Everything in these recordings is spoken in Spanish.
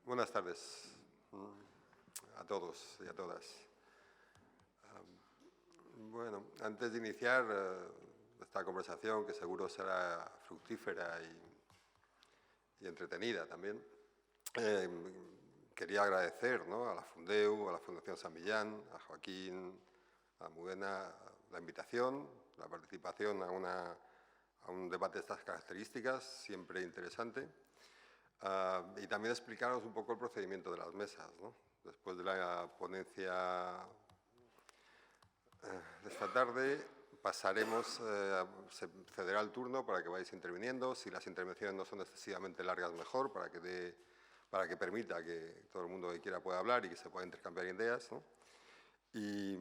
Buenas tardes a todos y a todas. Bueno, antes de iniciar esta conversación, que seguro será fructífera y entretenida también, quería agradecer, ¿no?, a la Fundeu, a la Fundación San Millán, a Joaquín, a Almudena, la invitación, la participación a un debate de estas características, siempre interesante. Y también explicaros un poco el procedimiento de las mesas, ¿no? Después de la ponencia de esta tarde pasaremos, se cederá el turno para que vayáis interviniendo. Si las intervenciones no son excesivamente largas, mejor, para que permita que todo el mundo que quiera pueda hablar y que se pueda intercambiar ideas, ¿no? Y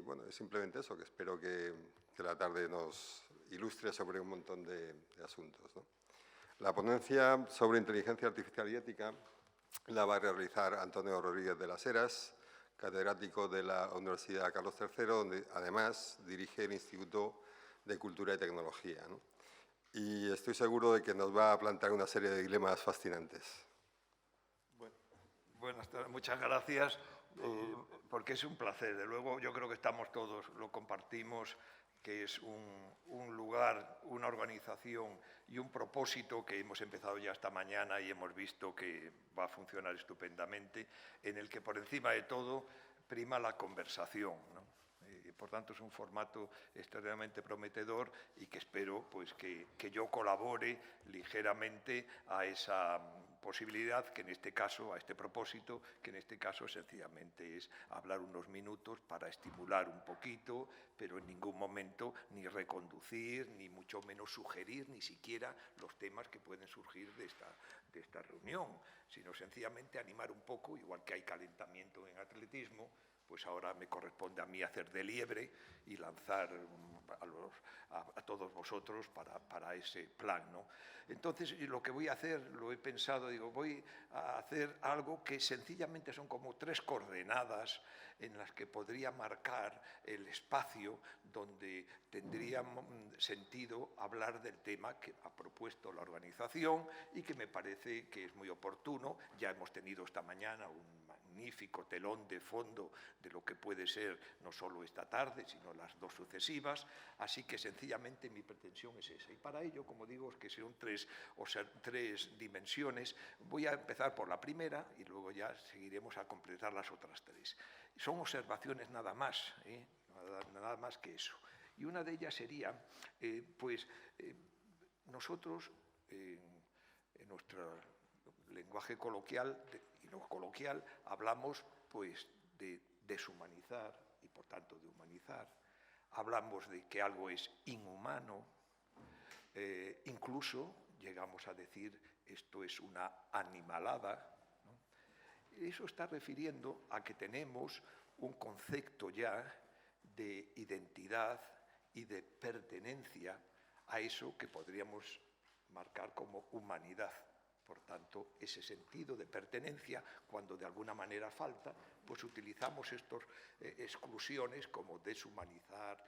bueno, es simplemente eso, que espero que la tarde nos ilustre sobre un montón de asuntos, ¿no? La ponencia sobre inteligencia artificial y ética la va a realizar Antonio Rodríguez de las Heras, catedrático de la Universidad Carlos III, donde además dirige el Instituto de Cultura y Tecnología, ¿no? Y estoy seguro de que nos va a plantear una serie de dilemas fascinantes. Buenas tardes, muchas gracias, porque es un placer. De luego, yo creo que estamos todos, lo compartimos, que es un lugar, una organización y un propósito que hemos empezado ya esta mañana y hemos visto que va a funcionar estupendamente, en el que por encima de todo prima la conversación, ¿no? Por tanto, es un formato extremadamente prometedor y que espero pues, que yo colabore ligeramente a esa posibilidad, que en este caso, a este propósito, que en este caso sencillamente es hablar unos minutos para estimular un poquito, pero en ningún momento ni reconducir, ni mucho menos sugerir, ni siquiera los temas que pueden surgir de esta reunión, sino sencillamente animar un poco, igual que hay calentamiento en atletismo, pues ahora me corresponde a mí hacer de liebre y lanzar a todos vosotros para ese plan, ¿no? Entonces, lo que voy a hacer, lo he pensado, digo, voy a hacer algo que sencillamente son como 3 coordenadas en las que podría marcar el espacio donde tendría sentido hablar del tema que ha propuesto la organización y que me parece que es muy oportuno. Ya hemos tenido esta mañana un magnífico telón de fondo de lo que puede ser no solo esta tarde, sino las 2 sucesivas, así que sencillamente mi pretensión es esa. Y para ello, como digo, es que son 3 dimensiones. Voy a empezar por la primera y luego ya seguiremos a completar las otras 3. Son observaciones nada más, nada más que eso. Y una de ellas sería, nosotros, en nuestro lenguaje coloquial y no coloquial, hablamos pues de deshumanizar y por tanto de humanizar. Hablamos de que algo es inhumano, incluso llegamos a decir esto es una animalada, ¿no? Eso está refiriendo a que tenemos un concepto ya de identidad y de pertenencia a eso que podríamos marcar como humanidad. Por tanto, ese sentido de pertenencia, cuando de alguna manera falta, pues utilizamos estas exclusiones como deshumanizar.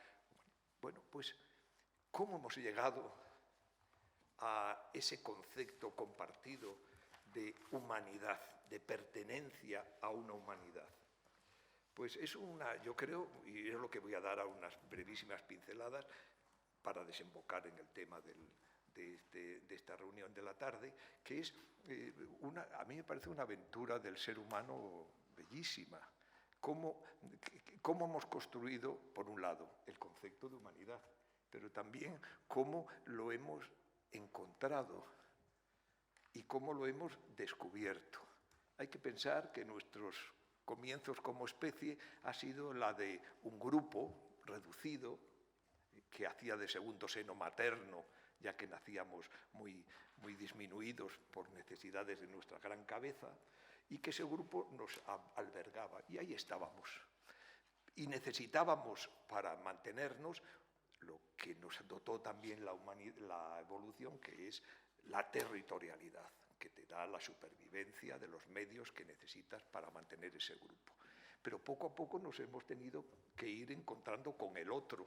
Bueno, pues, ¿cómo hemos llegado a ese concepto compartido de humanidad, de pertenencia a una humanidad? Pues es yo creo, y es lo que voy a dar a unas brevísimas pinceladas para desembocar en el tema de esta reunión de la tarde, que es a mí me parece una aventura del ser humano bellísima. Cómo hemos construido, por un lado, el concepto de humanidad, pero también cómo lo hemos encontrado y cómo lo hemos descubierto. Hay que pensar que nuestros comienzos como especie ha sido la de un grupo reducido que hacía de segundo seno materno, ya que nacíamos muy disminuidos por necesidades de nuestra gran cabeza, y que ese grupo nos albergaba, y ahí estábamos. Y necesitábamos, para mantenernos, lo que nos dotó también la evolución, que es la territorialidad, que te da la supervivencia de los medios que necesitas para mantener ese grupo. Pero poco a poco nos hemos tenido que ir encontrando con el otro.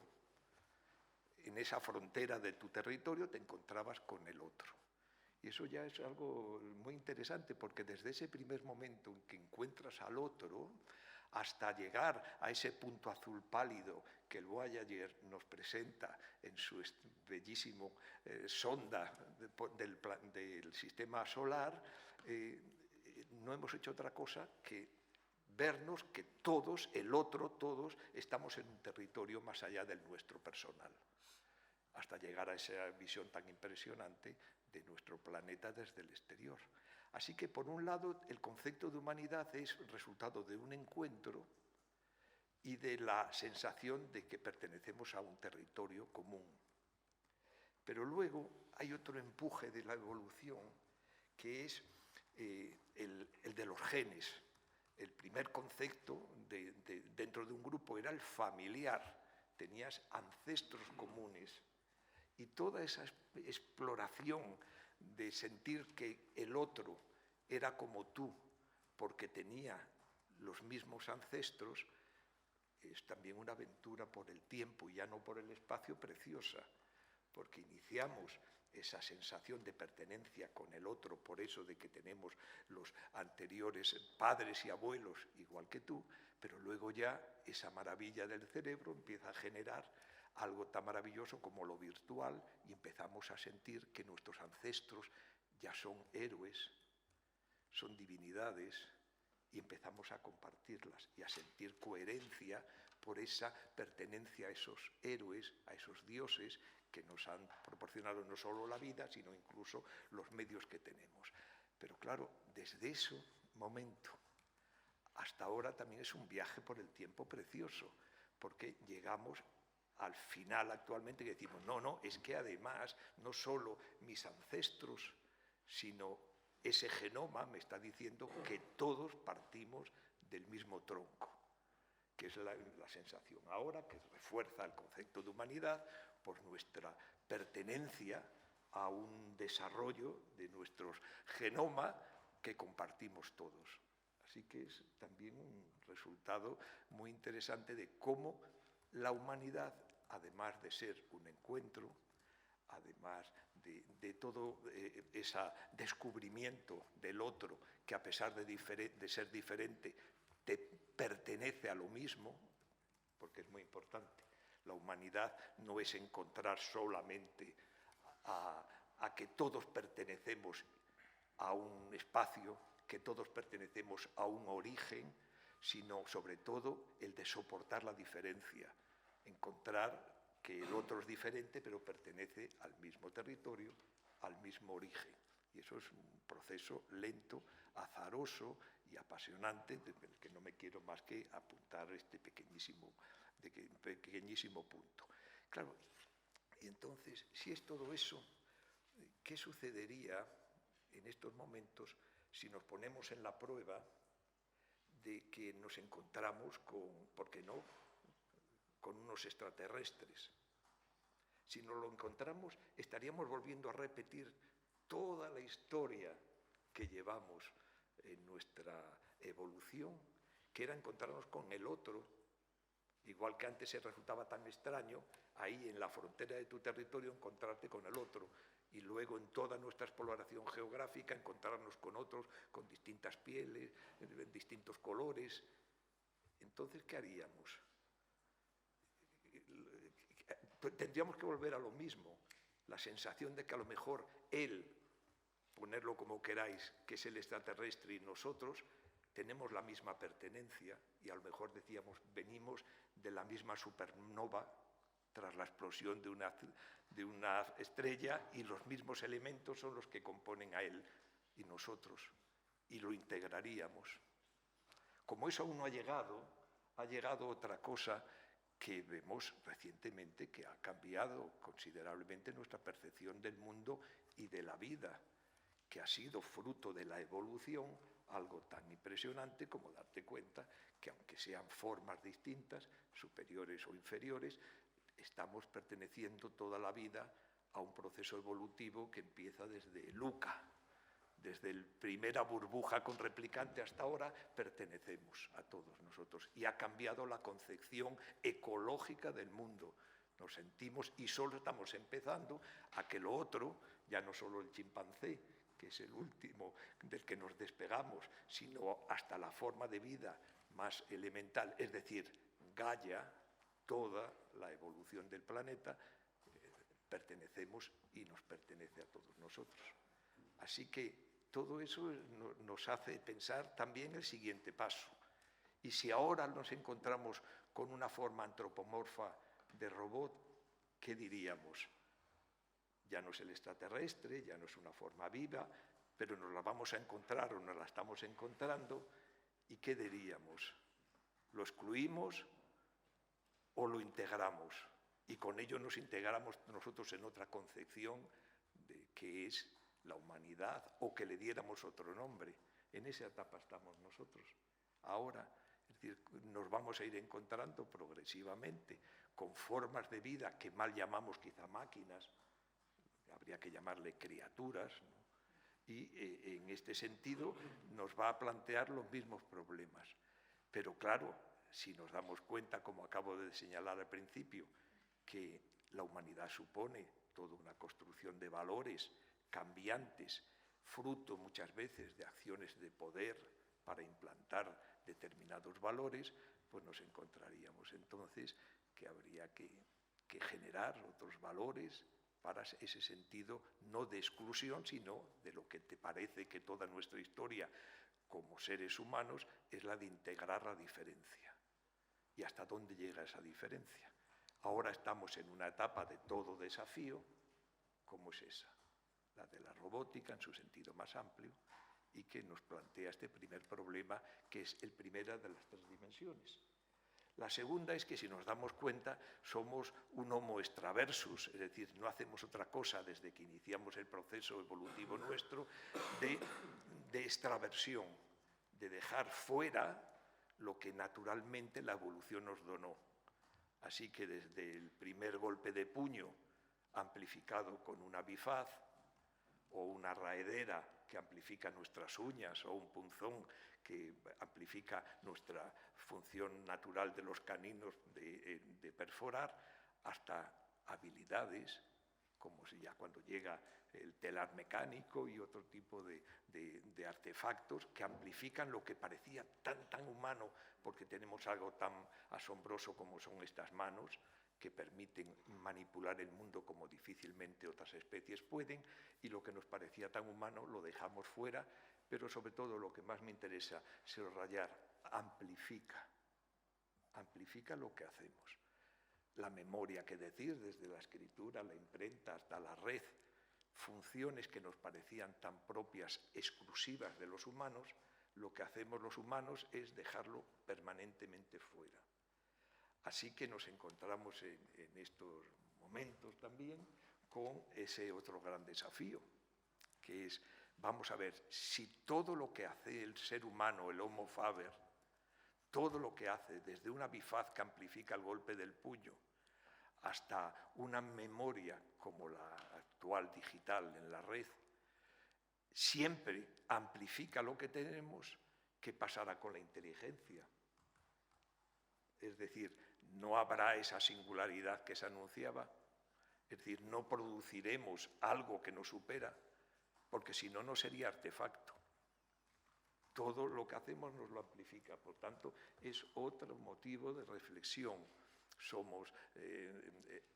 En esa frontera de tu territorio te encontrabas con el otro. Y eso ya es algo muy interesante, porque desde ese primer momento en que encuentras al otro, hasta llegar a ese punto azul pálido que el Voyager nos presenta en su bellísimo sonda del sistema solar, no hemos hecho otra cosa que vernos que todos, el otro, todos, estamos en un territorio más allá del nuestro personal, hasta llegar a esa visión tan impresionante de nuestro planeta desde el exterior. Así que, por un lado, el concepto de humanidad es el resultado de un encuentro y de la sensación de que pertenecemos a un territorio común. Pero luego hay otro empuje de la evolución, que es el de los genes. El primer concepto dentro de un grupo era el familiar. Tenías ancestros comunes. Y toda esa exploración de sentir que el otro era como tú, porque tenía los mismos ancestros, es también una aventura por el tiempo y ya no por el espacio preciosa, porque iniciamos esa sensación de pertenencia con el otro, por eso de que tenemos los anteriores padres y abuelos igual que tú, pero luego ya esa maravilla del cerebro empieza a generar algo tan maravilloso como lo virtual, y empezamos a sentir que nuestros ancestros ya son héroes, son divinidades, y empezamos a compartirlas y a sentir coherencia por esa pertenencia a esos héroes, a esos dioses que nos han proporcionado no solo la vida, sino incluso los medios que tenemos. Pero claro, desde ese momento hasta ahora también es un viaje por el tiempo precioso, porque llegamos al final actualmente que decimos, no, es que además no solo mis ancestros, sino ese genoma me está diciendo que todos partimos del mismo tronco, que es la sensación ahora que refuerza el concepto de humanidad por nuestra pertenencia a un desarrollo de nuestro genoma que compartimos todos. Así que es también un resultado muy interesante de cómo la humanidad, además de ser un encuentro, además de todo ese descubrimiento del otro, que a pesar de ser diferente, te pertenece a lo mismo, porque es muy importante. La humanidad no es encontrar solamente a que todos pertenecemos a un espacio, que todos pertenecemos a un origen, sino sobre todo el de soportar la diferencia, encontrar que el otro es diferente pero pertenece al mismo territorio, al mismo origen. Y eso es un proceso lento, azaroso y apasionante, del que no me quiero más que apuntar este pequeñísimo punto. Claro, y entonces, si es todo eso, ¿qué sucedería en estos momentos si nos ponemos en la prueba de que nos encontramos con, ¿por qué no?, con unos extraterrestres? Si nos lo encontramos, estaríamos volviendo a repetir toda la historia que llevamos en nuestra evolución, que era encontrarnos con el otro, igual que antes se resultaba tan extraño, ahí en la frontera de tu territorio encontrarte con el otro, y luego en toda nuestra exploración geográfica encontrarnos con otros con distintas pieles, distintos colores. Entonces, ¿qué haríamos? Tendríamos que volver a lo mismo, la sensación de que a lo mejor él, ponerlo como queráis, que es el extraterrestre, y nosotros tenemos la misma pertenencia, y a lo mejor decíamos, venimos de la misma supernova tras la explosión de una estrella, y los mismos elementos son los que componen a él y nosotros, y lo integraríamos. Como eso aún no ha llegado otra cosa que vemos recientemente que ha cambiado considerablemente nuestra percepción del mundo y de la vida, que ha sido fruto de la evolución, algo tan impresionante como darte cuenta que aunque sean formas distintas, superiores o inferiores, estamos perteneciendo toda la vida a un proceso evolutivo que empieza desde Luca. Desde la primera burbuja con replicante hasta ahora pertenecemos a todos nosotros, y ha cambiado la concepción ecológica del mundo. Nos sentimos, y solo estamos empezando, a que lo otro, ya no solo el chimpancé, que es el último del que nos despegamos, sino hasta la forma de vida más elemental, es decir, Gaia, toda la evolución del planeta, pertenecemos y nos pertenece a todos nosotros. Así que todo eso nos hace pensar también el siguiente paso. Y si ahora nos encontramos con una forma antropomorfa de robot, ¿qué diríamos? Ya no es el extraterrestre, ya no es una forma viva, pero nos la vamos a encontrar o nos la estamos encontrando. ¿Y qué diríamos? ¿Lo excluimos o lo integramos? Y con ello nos integramos nosotros en otra concepción de qué es la humanidad, o que le diéramos otro nombre. En esa etapa estamos nosotros. Ahora, es decir, nos vamos a ir encontrando progresivamente con formas de vida que mal llamamos quizá máquinas, habría que llamarle criaturas, ¿no? Y en este sentido nos va a plantear los mismos problemas. Pero claro, si nos damos cuenta, como acabo de señalar al principio, que la humanidad supone toda una construcción de valores cambiantes, fruto muchas veces de acciones de poder para implantar determinados valores, pues nos encontraríamos entonces que habría que generar otros valores para ese sentido, no de exclusión, sino de lo que te parece que toda nuestra historia como seres humanos es la de integrar la diferencia. ¿Y hasta dónde llega esa diferencia? Ahora estamos en una etapa de todo desafío, ¿cómo es esa? La de la robótica en su sentido más amplio, y que nos plantea este primer problema, que es el primero de las tres dimensiones. La segunda es que, si nos damos cuenta, somos un homo extraversus, es decir, no hacemos otra cosa desde que iniciamos el proceso evolutivo nuestro de extraversión, de dejar fuera lo que naturalmente la evolución nos donó. Así que desde el primer golpe de puño, amplificado con una bifaz, o una raedera que amplifica nuestras uñas, o un punzón que amplifica nuestra función natural de los caninos de perforar, hasta habilidades, como si ya cuando llega el telar mecánico y otro tipo de artefactos que amplifican lo que parecía tan humano, porque tenemos algo tan asombroso como son estas manos, que permiten manipular el mundo como difícilmente otras especies pueden, y lo que nos parecía tan humano lo dejamos fuera, pero sobre todo lo que más me interesa, subrayar, amplifica lo que hacemos. La memoria, que decir, desde la escritura, la imprenta, hasta la red, funciones que nos parecían tan propias, exclusivas de los humanos, lo que hacemos los humanos es dejarlo permanentemente fuera. Así que nos encontramos en estos momentos también con ese otro gran desafío, que es, vamos a ver, si todo lo que hace el ser humano, el Homo faber, todo lo que hace, desde una bifaz que amplifica el golpe del puño, hasta una memoria como la actual digital en la red, siempre amplifica lo que tenemos, ¿qué pasará con la inteligencia? Es decir, no habrá esa singularidad que se anunciaba, es decir, no produciremos algo que nos supera, porque si no, no sería artefacto. Todo lo que hacemos nos lo amplifica, por tanto, es otro motivo de reflexión. Somos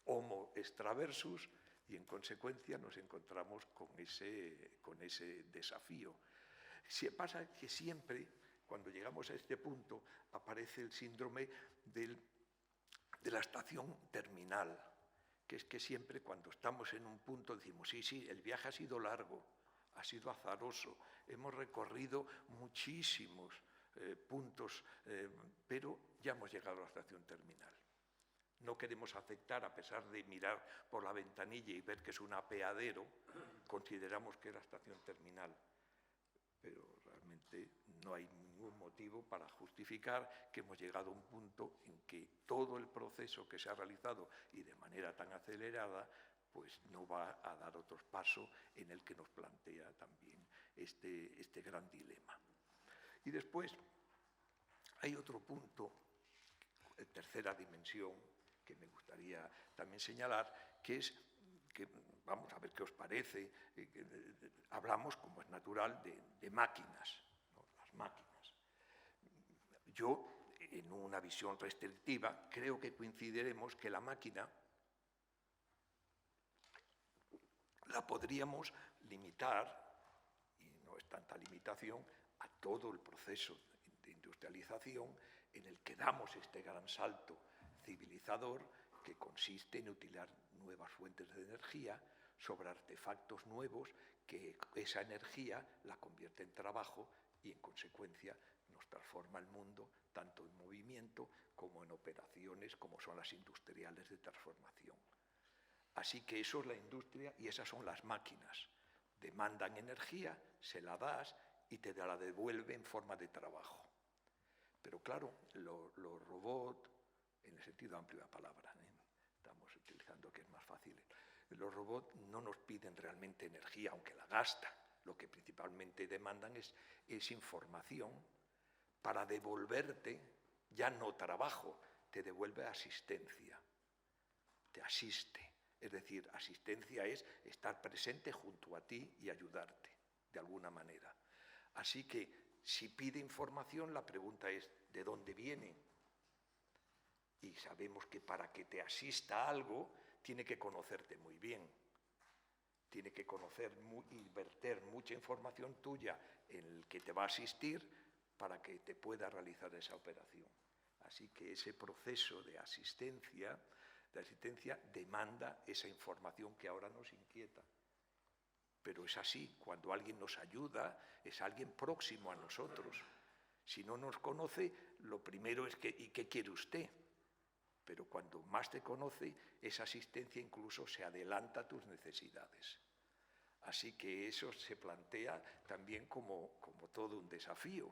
homo extraversus y, en consecuencia, nos encontramos con ese desafío. Pasa que siempre, cuando llegamos a este punto, aparece el síndrome de la estación terminal, que es que siempre cuando estamos en un punto decimos, sí, el viaje ha sido largo, ha sido azaroso, hemos recorrido muchísimos puntos, pero ya hemos llegado a la estación terminal. No queremos aceptar, a pesar de mirar por la ventanilla y ver que es un apeadero, consideramos que es la estación terminal. Pero realmente no hay ningún motivo para justificar que hemos llegado a un punto en que todo el proceso que se ha realizado, y de manera tan acelerada, pues no va a dar otros pasos en el que nos plantea también este gran dilema. Y después hay otro punto, tercera dimensión, que me gustaría también señalar, que es que vamos a ver qué os parece, hablamos, como es natural, de máquinas, ¿no? Las máquinas. Yo, en una visión restrictiva, creo que coincidiremos que la máquina la podríamos limitar, y no es tanta limitación, a todo el proceso de industrialización en el que damos este gran salto civilizador que consiste en utilizar nuevas fuentes de energía sobre artefactos nuevos que esa energía la convierte en trabajo y en consecuencia nos transforma el mundo tanto en movimiento como en operaciones como son las industriales de transformación. Así que eso es la industria y esas son las máquinas. Demandan energía, se la das y te la devuelve en forma de trabajo. Pero claro, los robots, en el sentido amplio de la palabra, estamos utilizando que es más fácil, los robots no nos piden realmente energía, aunque la gastan. Lo que principalmente demandan es información para devolverte, ya no trabajo, te devuelve asistencia, te asiste. Es decir, asistencia es estar presente junto a ti y ayudarte, de alguna manera. Así que, si pide información, la pregunta es, ¿de dónde viene? Y sabemos que para que te asista algo, tiene que conocerte muy bien. Tiene que conocer y verter mucha información tuya en el que te va a asistir para que te pueda realizar esa operación. Así que ese proceso de asistencia demanda esa información que ahora nos inquieta. Pero es así, cuando alguien nos ayuda, es alguien próximo a nosotros. Si no nos conoce, lo primero es ¿y qué quiere usted? Pero cuando más te conoce, esa asistencia incluso se adelanta a tus necesidades. Así que eso se plantea también como todo un desafío.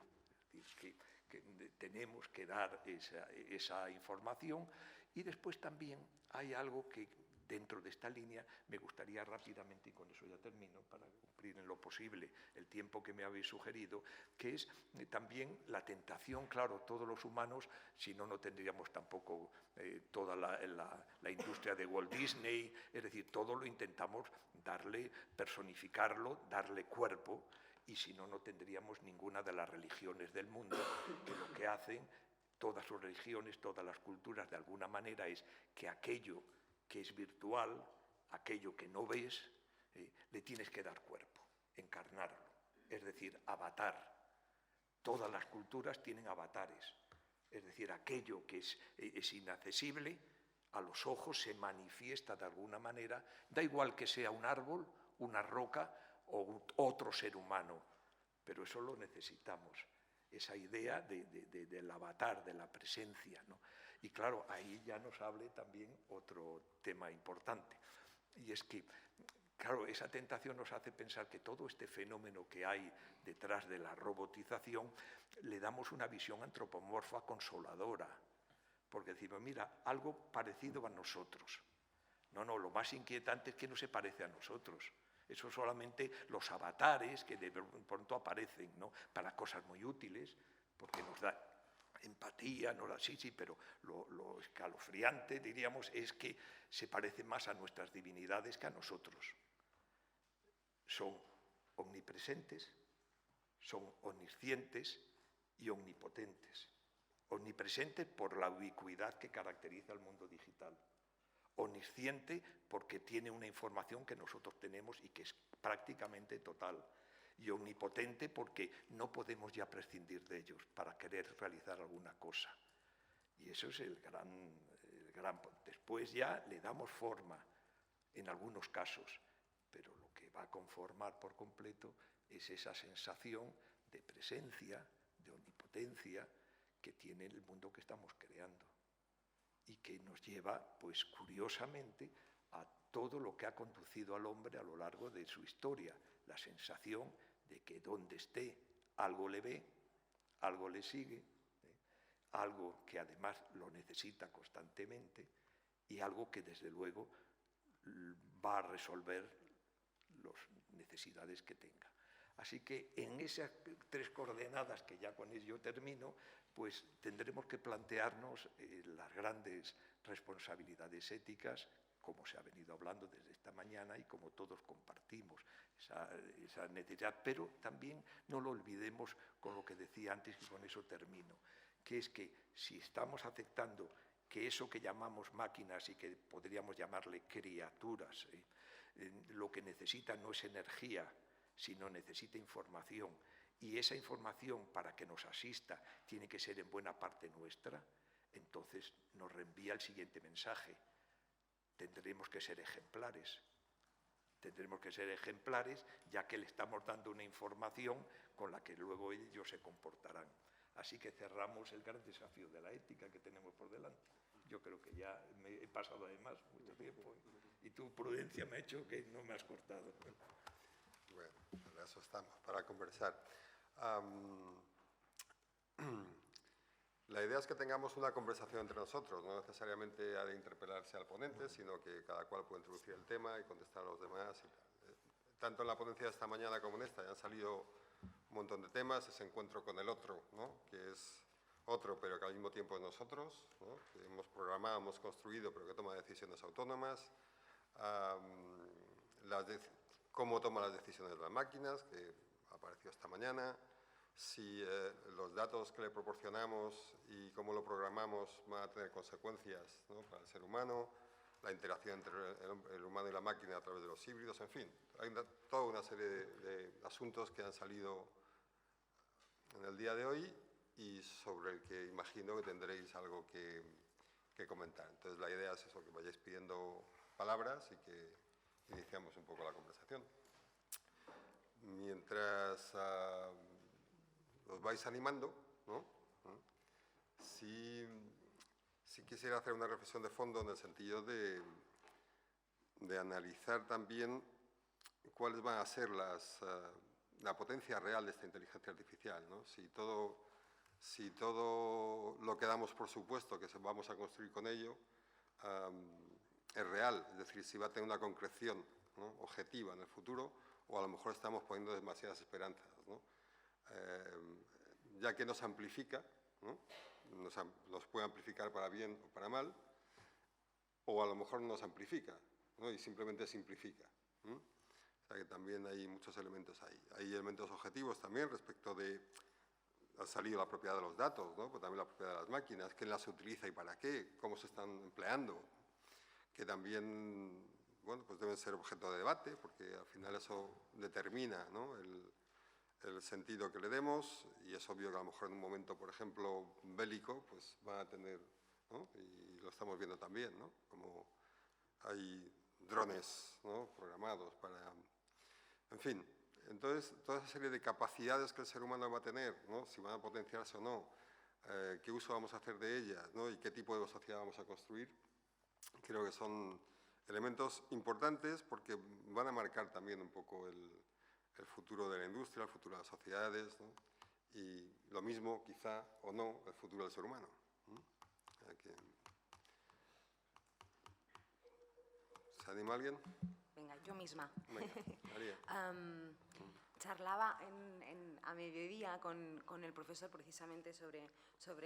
Es decir, que tenemos que dar esa información. Y después también hay algo que dentro de esta línea me gustaría rápidamente, y con eso ya termino, para cumplir en lo posible el tiempo que me habéis sugerido, que es también la tentación, claro, todos los humanos, si no, no tendríamos tampoco toda la industria de Walt Disney, es decir, todo lo intentamos personificarlo, darle cuerpo, y si no, no tendríamos ninguna de las religiones del mundo, que lo que hacen todas sus religiones, todas las culturas, de alguna manera, es que aquello que es virtual, aquello que no ves, le tienes que dar cuerpo, encarnarlo, es decir, avatar. Todas las culturas tienen avatares, es decir, aquello que es inaccesible, a los ojos se manifiesta de alguna manera, da igual que sea un árbol, una roca o otro ser humano, pero eso lo necesitamos. Esa idea del avatar, de la presencia, ¿no? Y claro, ahí ya nos hable también otro tema importante, y es que, claro, esa tentación nos hace pensar que todo este fenómeno que hay detrás de la robotización le damos una visión antropomorfa consoladora, porque decimos, mira, algo parecido a nosotros. No, lo más inquietante es que no se parece a nosotros. Eso solamente los avatares que de pronto aparecen, ¿no? Para cosas muy útiles, porque nos da empatía, sí, pero lo escalofriante, diríamos, es que se parece más a nuestras divinidades que a nosotros. Son omnipresentes, son omniscientes y omnipotentes. Omnipresente por la ubicuidad que caracteriza el mundo digital. Omnisciente porque tiene una información que nosotros tenemos y que es prácticamente total. Y omnipotente porque no podemos ya prescindir de ellos para querer realizar alguna cosa. Y eso es el gran... Después ya le damos forma, en algunos casos, pero lo que va a conformar por completo es esa sensación de presencia, de omnipotencia que tiene el mundo que estamos creando y que nos lleva, pues curiosamente, a todo lo que ha conducido al hombre a lo largo de su historia, la sensación de que donde esté algo le ve, algo le sigue, algo que además lo necesita constantemente y algo que desde luego va a resolver las necesidades que tenga. Así que en esas tres coordenadas, que ya con ello termino, pues tendremos que plantearnos las grandes responsabilidades éticas como se ha venido hablando desde esta mañana y como todos compartimos esa necesidad, pero también no lo olvidemos con lo que decía antes y con eso termino, que es que si estamos aceptando que eso que llamamos máquinas y que podríamos llamarle criaturas, lo que necesita no es energía, sino necesita información, y esa información para que nos asista tiene que ser en buena parte nuestra, entonces nos reenvía el siguiente mensaje: tendremos que ser ejemplares. Tendremos que ser ejemplares, ya que le estamos dando una información con la que luego ellos se comportarán. Así que cerramos el gran desafío de la ética que tenemos por delante. Yo creo que ya me he pasado además mucho tiempo y tu prudencia me ha hecho que no me has cortado. Bueno, para eso estamos, para conversar. La idea es que tengamos una conversación entre nosotros, no necesariamente ha de interpelarse al ponente, sino que cada cual puede introducir el tema y contestar a los demás. Y tal. Tanto en la ponencia de esta mañana como en esta ya han salido un montón de temas, ese encuentro con el otro, ¿no? Que es otro, pero que al mismo tiempo es nosotros, ¿no? Que hemos programado, hemos construido, pero que toma decisiones autónomas. Cómo toma las decisiones las máquinas, que apareció esta mañana. Si los datos que le proporcionamos y cómo lo programamos van a tener consecuencias, ¿no? Para el ser humano, la interacción entre el humano y la máquina a través de los híbridos, en fin. Hay toda una serie de asuntos que han salido en el día de hoy y sobre el que imagino que tendréis algo que comentar. Entonces la idea es eso, que vayáis pidiendo palabras y que iniciamos un poco la conversación. Mientras os vais animando, ¿no? Sí quisiera hacer una reflexión de fondo en el sentido de analizar también cuáles van a ser la potencia real de esta inteligencia artificial, ¿no? Si todo lo que damos por supuesto que vamos a construir con ello es real, es decir, si va a tener una concreción, ¿no? Objetiva en el futuro, o a lo mejor estamos poniendo demasiadas esperanzas, ¿no? Ya que nos amplifica, ¿no? Nos puede amplificar para bien o para mal, o a lo mejor no nos amplifica, ¿no? Y simplemente simplifica, ¿no? O sea que también hay muchos elementos ahí. Hay elementos objetivos también respecto de... Ha salido la propiedad de los datos, ¿no? Pero también la propiedad de las máquinas, quién las utiliza y para qué, cómo se están empleando, que también, bueno, pues deben ser objeto de debate, porque al final eso determina, ¿no? el sentido que le demos, y es obvio que a lo mejor en un momento, por ejemplo, bélico, pues van a tener, ¿no? Y lo estamos viendo también, ¿no? Como hay drones, ¿no? Programados para... En fin, entonces, toda esa serie de capacidades que el ser humano va a tener, ¿no? Si van a potenciarse o no, qué uso vamos a hacer de ellas, ¿no? Y qué tipo de sociedad vamos a construir, creo que son elementos importantes porque van a marcar también un poco el futuro de la industria, el futuro de las sociedades, ¿no? Y lo mismo, quizá, o no, el futuro del ser humano, ¿no? ¿Se anima alguien? Venga, yo misma. Venga, María. Charlaba a mediodía con el profesor precisamente sobre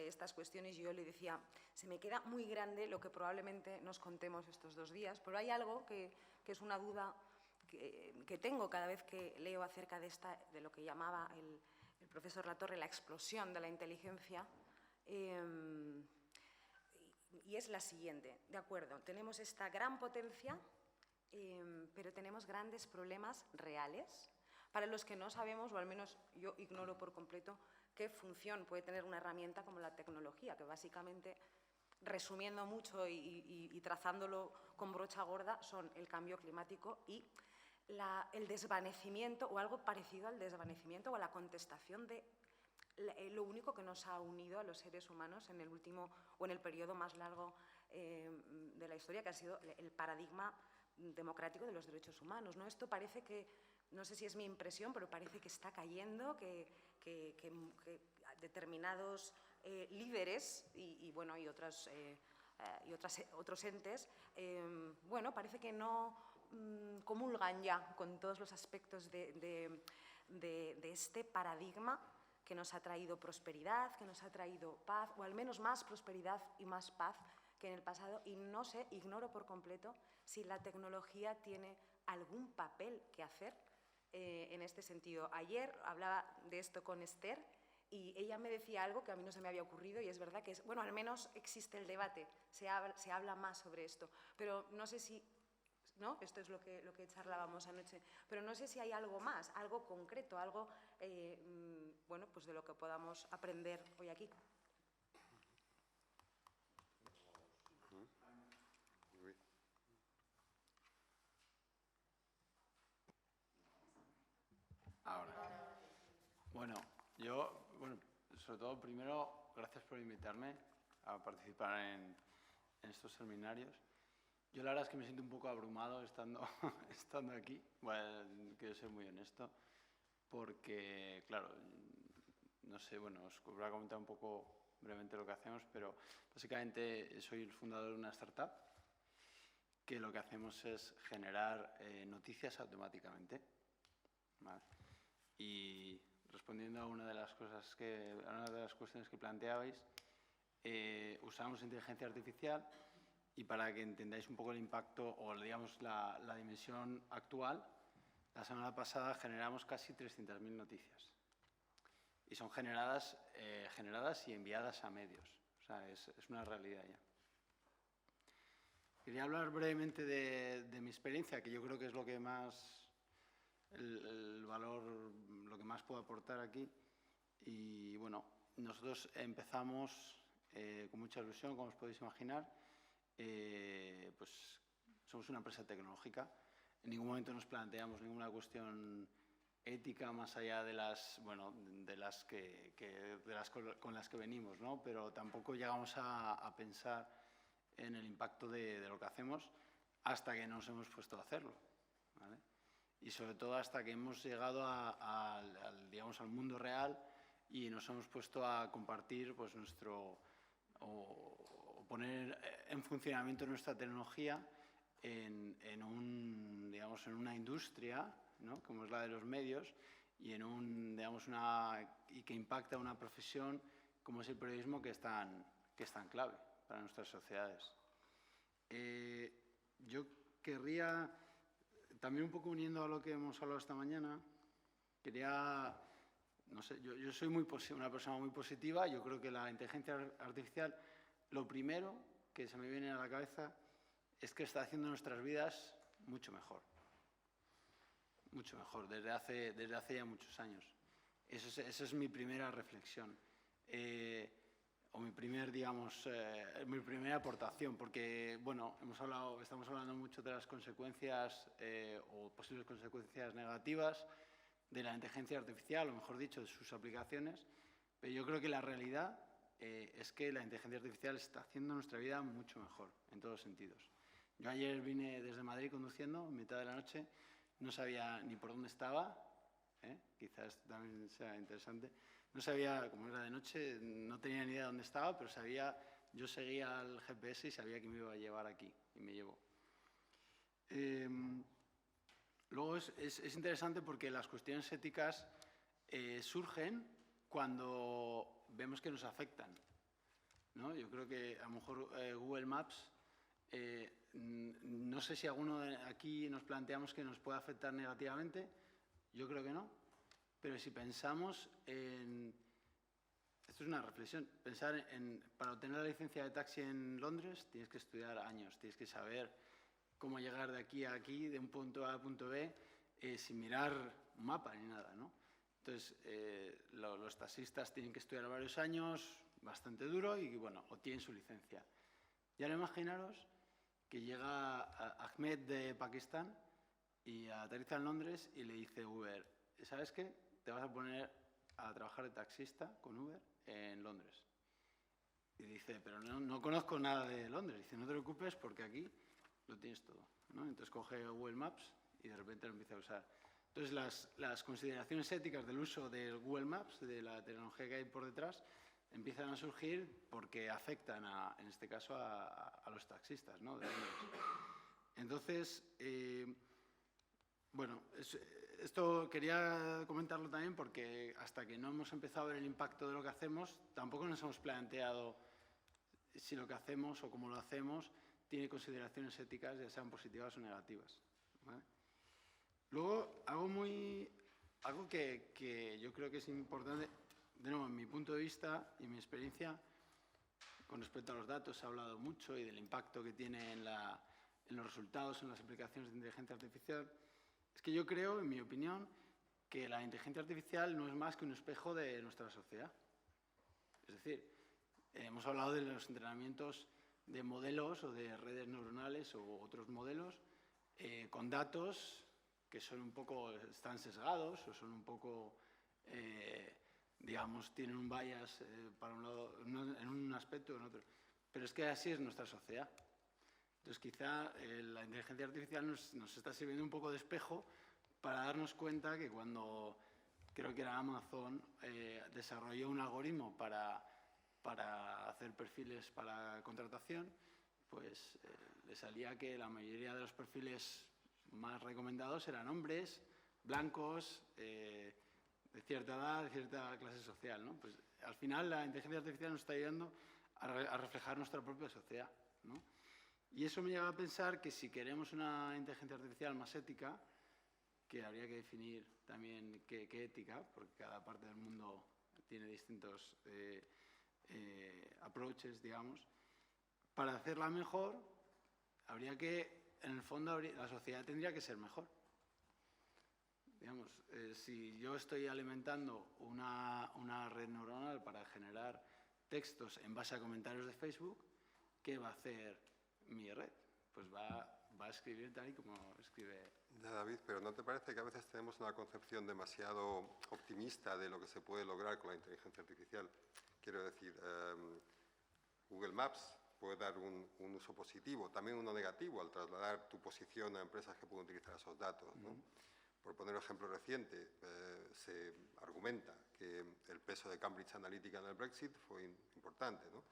estas cuestiones y yo le decía, se me queda muy grande lo que probablemente nos contemos estos 2 días, pero hay algo que es una duda que tengo cada vez que leo acerca de lo que llamaba el profesor Latorre la explosión de la inteligencia, y es la siguiente. De acuerdo, tenemos esta gran potencia, pero tenemos grandes problemas reales para los que no sabemos, o al menos yo ignoro por completo, qué función puede tener una herramienta como la tecnología, que básicamente, resumiendo mucho y trazándolo con brocha gorda, son el cambio climático y el desvanecimiento, o algo parecido al desvanecimiento o a la contestación de lo único que nos ha unido a los seres humanos en el último o en el periodo más largo de la historia, que ha sido el paradigma democrático de los derechos humanos, ¿no? Esto parece que, no sé si es mi impresión, pero parece que está cayendo, que determinados líderes y otros entes, bueno, parece que no comulgan ya con todos los aspectos de este paradigma que nos ha traído prosperidad, que nos ha traído paz, o al menos más prosperidad y más paz que en el pasado, y no sé, ignoro por completo si la tecnología tiene algún papel que hacer en este sentido. Ayer hablaba de esto con Esther y ella me decía algo que a mí no se me había ocurrido y es verdad que, bueno, al menos existe el debate, se habla más sobre esto, pero no sé si, ¿no? Esto es lo que charlábamos anoche, pero no sé si hay algo más, algo concreto, algo, bueno, pues de lo que podamos aprender hoy aquí. Ahora. Bueno, sobre todo, primero, gracias por invitarme a participar en estos seminarios. Yo la verdad es que me siento un poco abrumado estando aquí, bueno, quiero ser muy honesto, porque, claro, no sé, bueno, os voy a comentar un poco brevemente lo que hacemos, pero básicamente soy el fundador de una startup que lo que hacemos es generar noticias automáticamente, ¿vale? Y respondiendo a una de las cuestiones que planteabais, usamos inteligencia artificial y para que entendáis un poco el impacto o, digamos, la dimensión actual, la semana pasada generamos casi 300.000 noticias y son generadas y enviadas a medios. O sea, es una realidad ya. Quería hablar brevemente de mi experiencia, que yo creo que es lo que más... el valor, lo que más puedo aportar aquí. Y bueno, nosotros empezamos con mucha ilusión, como os podéis imaginar. Pues somos una empresa tecnológica. En ningún momento nos planteamos ninguna cuestión ética más allá de las, bueno, con las que venimos, ¿no? Pero tampoco llegamos a pensar en el impacto de lo que hacemos hasta que nos hemos puesto a hacerlo, ¿vale? Y sobre todo hasta que hemos llegado digamos, al mundo real y nos hemos puesto a compartir pues, o poner en funcionamiento nuestra tecnología en una industria, ¿no? Como es la de los medios y y que impacta una profesión como es el periodismo, que es tan clave para nuestras sociedades. Yo querría, también un poco uniendo a lo que hemos hablado esta mañana, no sé, yo soy una persona muy positiva. Yo creo que la inteligencia artificial, lo primero que se me viene a la cabeza es que está haciendo nuestras vidas mucho mejor, desde hace ya muchos años. Esa es mi primera reflexión. O mi primera aportación, porque, bueno, estamos hablando mucho de las consecuencias o posibles consecuencias negativas de la inteligencia artificial, o mejor dicho, de sus aplicaciones, pero yo creo que la realidad es que la inteligencia artificial está haciendo nuestra vida mucho mejor, en todos los sentidos. Yo ayer vine desde Madrid conduciendo, en mitad de la noche, no sabía ni por dónde estaba, quizás también sea interesante. No sabía, como era de noche, no tenía ni idea de dónde estaba, pero yo seguía el GPS y sabía que me iba a llevar aquí, y me llevó. Luego es interesante porque las cuestiones éticas surgen cuando vemos que nos afectan, ¿no? Yo creo que a lo mejor Google Maps, no sé si alguno de aquí nos planteamos que nos puede afectar negativamente, yo creo que no. Pero si pensamos esto es una reflexión, para obtener la licencia de taxi en Londres tienes que estudiar años, tienes que saber cómo llegar de aquí a aquí, de un punto A a punto B, sin mirar un mapa ni nada, ¿no? Entonces, los taxistas tienen que estudiar varios años, bastante duro, y bueno, obtienen su licencia. Y ahora imaginaros que llega Ahmed de Pakistán y aterriza en Londres y le dice Uber, ¿sabes qué? Te vas a poner a trabajar de taxista con Uber en Londres. Y dice, pero no conozco nada de Londres. Dice, no te preocupes porque aquí lo tienes todo, ¿no? Entonces coge Google Maps y de repente lo empieza a usar. Entonces las consideraciones éticas del uso del Google Maps, de la tecnología que hay por detrás, empiezan a surgir porque afectan, en este caso, a los taxistas, ¿no? Entonces, bueno, esto quería comentarlo también porque hasta que no hemos empezado a ver el impacto de lo que hacemos, tampoco nos hemos planteado si lo que hacemos o cómo lo hacemos tiene consideraciones éticas, ya sean positivas o negativas, ¿vale? Luego, algo que yo creo que es importante, de nuevo, en mi punto de vista y mi experiencia, con respecto a los datos, se ha hablado mucho y del impacto que tiene en los resultados, en las aplicaciones de inteligencia artificial. Es que yo creo, en mi opinión, que la inteligencia artificial no es más que un espejo de nuestra sociedad. Es decir, hemos hablado de los entrenamientos de modelos o de redes neuronales u otros modelos con datos que son un poco, están sesgados o son un poco, digamos, tienen un bias para un lado, en un aspecto o en otro. Pero es que así es nuestra sociedad. Entonces, quizá la inteligencia artificial nos está sirviendo un poco de espejo para darnos cuenta que cuando, creo que era Amazon, desarrolló un algoritmo para hacer perfiles para contratación, pues le salía que la mayoría de los perfiles más recomendados eran hombres, blancos, de cierta edad, de cierta clase social, ¿no? Pues al final la inteligencia artificial nos está ayudando a reflejar nuestra propia sociedad, ¿no? Y eso me lleva a pensar que si queremos una inteligencia artificial más ética, que habría que definir también qué ética, porque cada parte del mundo tiene distintos approaches, digamos. Para hacerla mejor, habría que, en el fondo, la sociedad tendría que ser mejor. Digamos, si yo estoy alimentando una red neuronal para generar textos en base a comentarios de Facebook, ¿qué va a hacer mi red? Pues va a escribir tal y como escribe. Ya, David, pero ¿no te parece que a veces tenemos una concepción demasiado optimista de lo que se puede lograr con la inteligencia artificial? Quiero decir, Google Maps puede dar un uso positivo, también uno negativo al trasladar tu posición a empresas que pueden utilizar esos datos, ¿no? Por poner un ejemplo reciente, se argumenta que el peso de Cambridge Analytica en el Brexit fue importante, ¿no?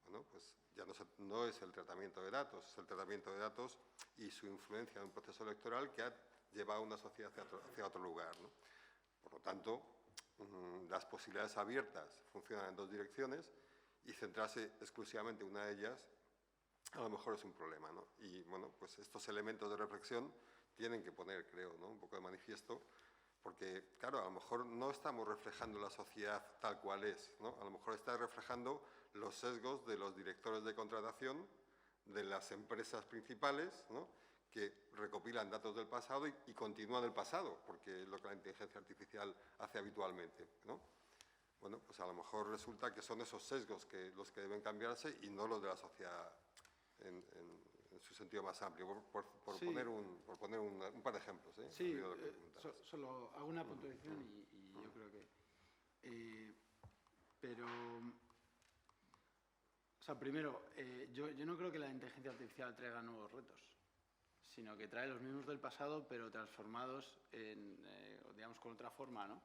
Bueno, pues ya no es el tratamiento de datos, es el tratamiento de datos y su influencia en un proceso electoral que ha llevado a una sociedad hacia otro lugar, ¿no? Por lo tanto, las posibilidades abiertas funcionan en dos direcciones y centrarse exclusivamente en una de ellas a lo mejor es un problema, ¿no? Y bueno, pues estos elementos de reflexión tienen que poner, creo, ¿no?, un poco de manifiesto, porque, claro, a lo mejor no estamos reflejando la sociedad tal cual es, ¿no? A lo mejor está reflejando los sesgos de los directores de contratación de las empresas principales, ¿no?, que recopilan datos del pasado y continúan el pasado, porque es lo que la inteligencia artificial hace habitualmente, ¿no? Bueno, pues a lo mejor resulta que son esos sesgos los que deben cambiarse y no los de la sociedad en su sentido más amplio, por Sí. poner un par de ejemplos. Sí, solo hago una puntualización y yo creo que... pero... O sea, primero, yo no creo que la inteligencia artificial traiga nuevos retos, sino que trae los mismos del pasado, pero transformados en, digamos, con otra forma, ¿no?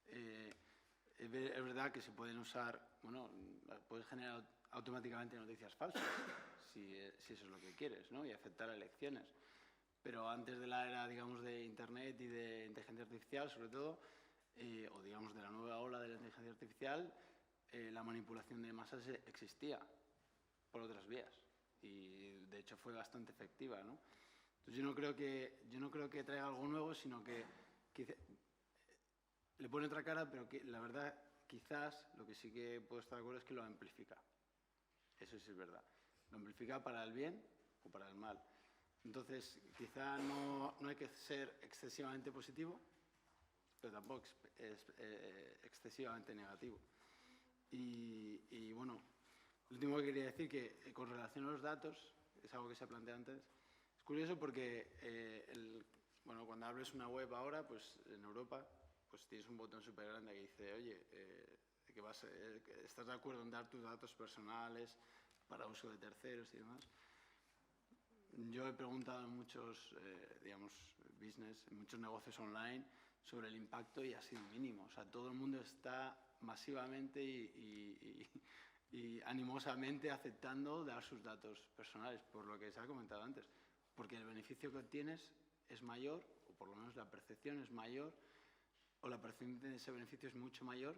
Es verdad que se pueden usar, bueno, puedes generar automáticamente noticias falsas, si eso es lo que quieres, ¿no?, y aceptar elecciones. Pero antes de la era, digamos, de Internet y de inteligencia artificial, sobre todo, o digamos de la nueva ola de la inteligencia artificial, la manipulación de masas existía por otras vías y, de hecho, fue bastante efectiva, ¿no? Entonces, yo no creo que traiga algo nuevo, sino que le pone otra cara, pero que la verdad, quizás, lo que sí que puedo estar de acuerdo es que lo amplifica. Eso sí es verdad. Lo amplifica para el bien o para el mal. Entonces, quizá no hay que ser excesivamente positivo, pero tampoco es excesivamente negativo. Y bueno, lo último que quería decir, que con relación a los datos, es algo que se ha planteado antes, es curioso porque bueno, cuando abres una web ahora, pues en Europa, pues tienes un botón súper grande que dice, oye, ¿estás de acuerdo en dar tus datos personales para uso de terceros y demás? Yo he preguntado en muchos, digamos, business, en muchos negocios online sobre el impacto y ha sido mínimo. O sea, todo el mundo está masivamente y animosamente aceptando dar sus datos personales, por lo que se ha comentado antes. Porque el beneficio que obtienes es mayor, o por lo menos la percepción es mayor, o la percepción de ese beneficio es mucho mayor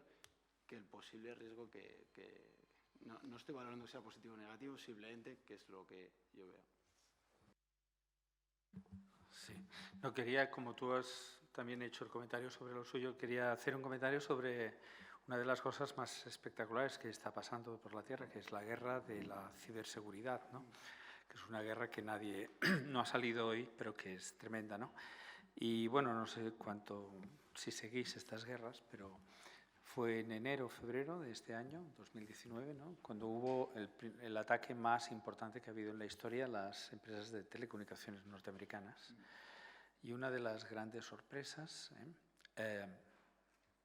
que el posible riesgo que no estoy valorando si sea positivo o negativo, simplemente que es lo que yo veo. Sí. No quería, como tú has también hecho el comentario sobre lo suyo, quería hacer un comentario sobre una de las cosas más espectaculares que está pasando por la Tierra, que es la guerra de la ciberseguridad, ¿no? Que es una guerra que nadie no ha salido hoy, pero que es tremenda, ¿no? Y bueno, no sé si seguís estas guerras, pero fue en enero o febrero de este año, 2019, ¿no? Cuando hubo el ataque más importante que ha habido en la historia a las empresas de telecomunicaciones norteamericanas. Y una de las grandes sorpresas,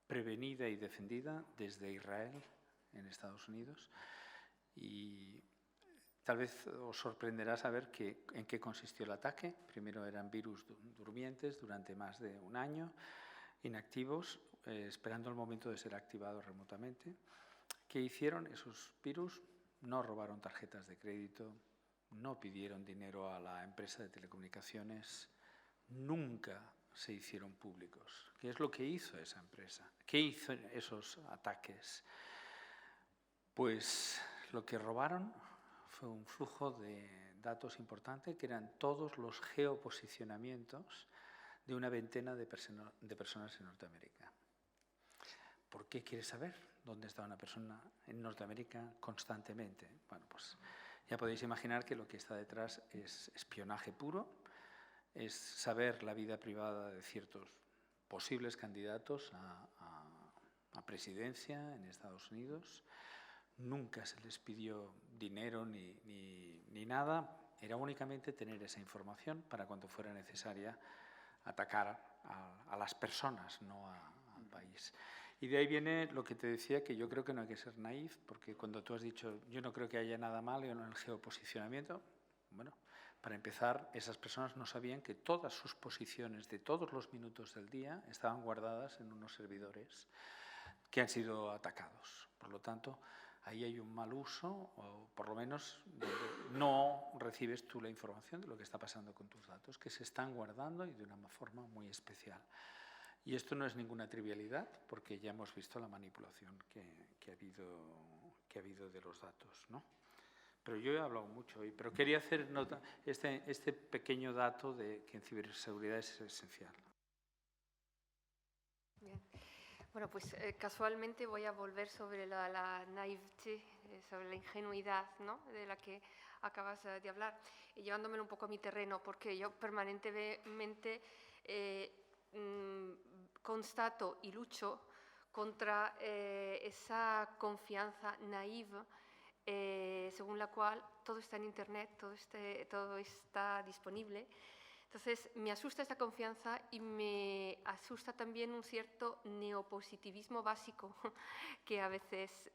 prevenida y defendida desde Israel en Estados Unidos. Y tal vez os sorprenderá saber en qué consistió el ataque. Primero eran virus durmientes durante más de un año, inactivos, esperando el momento de ser activados remotamente. ¿Qué hicieron esos virus? No robaron tarjetas de crédito, no pidieron dinero a la empresa de telecomunicaciones, nunca se hicieron públicos. ¿Qué es lo que hizo esa empresa? ¿Qué hizo esos ataques? Pues lo que robaron fue un flujo de datos importante, que eran todos los geoposicionamientos de una veintena de personas en Norteamérica. ¿Por qué quieres saber dónde está una persona en Norteamérica constantemente? Bueno, pues ya podéis imaginar que lo que está detrás es espionaje puro, es saber la vida privada de ciertos posibles candidatos a presidencia en Estados Unidos. Nunca se les pidió dinero ni nada, era únicamente tener esa información para cuando fuera necesaria atacar a las personas, no al país. Y de ahí viene lo que te decía, que yo creo que no hay que ser naif, porque cuando tú has dicho, yo no creo que haya nada malo en el geoposicionamiento, bueno, para empezar, esas personas no sabían que todas sus posiciones de todos los minutos del día estaban guardadas en unos servidores que han sido atacados. Por lo tanto, ahí hay un mal uso, o por lo menos no recibes tú la información de lo que está pasando con tus datos, que se están guardando y de una forma muy especial. Y esto no es ninguna trivialidad, porque ya hemos visto la manipulación que ha habido de los datos, ¿no? Pero yo he hablado mucho hoy, pero quería hacer nota este pequeño dato de que en ciberseguridad es esencial. Bien. Bueno, pues casualmente voy a volver sobre la naivete, sobre la ingenuidad, ¿no?, de la que acabas de hablar, y llevándomelo un poco a mi terreno, porque yo permanentemente constato y lucho contra esa confianza naive según la cual todo está en Internet, todo está disponible. Entonces, me asusta esta confianza y me asusta también un cierto neopositivismo básico que a veces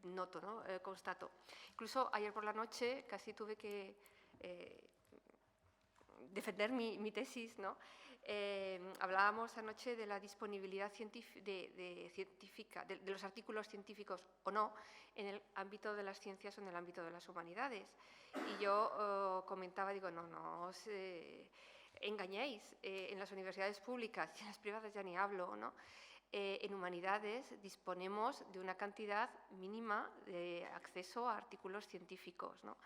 noto, ¿no? Constato. Incluso ayer por la noche casi tuve que defender mi tesis, ¿no? Hablábamos anoche de la disponibilidad científica, de los artículos científicos o no, en el ámbito de las ciencias o en el ámbito de las humanidades. Y yo comentaba, digo, no os engañéis, en las universidades públicas y en las privadas ya ni hablo, ¿no? En humanidades disponemos de una cantidad mínima de acceso a artículos científicos, ¿no?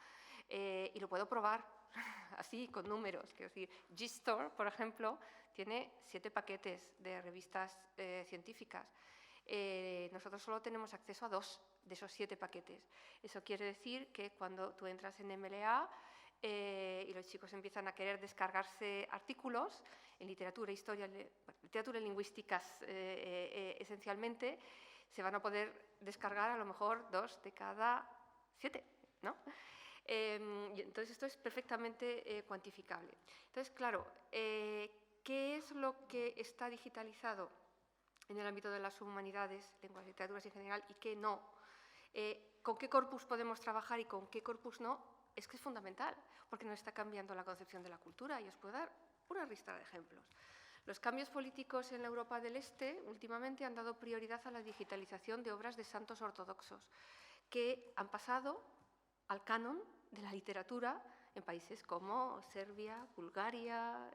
Y lo puedo probar así, con números. Quiero decir, GSTOR, por ejemplo, tiene 7 paquetes de revistas científicas. Nosotros solo tenemos acceso a 2 de esos 7 paquetes. Eso quiere decir que cuando tú entras en MLA y los chicos empiezan a querer descargarse artículos en literatura, historia, literatura y lingüísticas esencialmente, se van a poder descargar a lo mejor 2 de cada 7, ¿no? Y entonces esto es perfectamente cuantificable. Entonces, claro, ¿qué es lo que está digitalizado en el ámbito de las humanidades, lenguas, literaturas en general, y qué no? ¿Con qué corpus podemos trabajar y con qué corpus no? Es que es fundamental, porque nos está cambiando la concepción de la cultura, y os puedo dar una ristra de ejemplos. Los cambios políticos en la Europa del Este últimamente han dado prioridad a la digitalización de obras de santos ortodoxos, que han pasado al canon de la literatura en países como Serbia, Bulgaria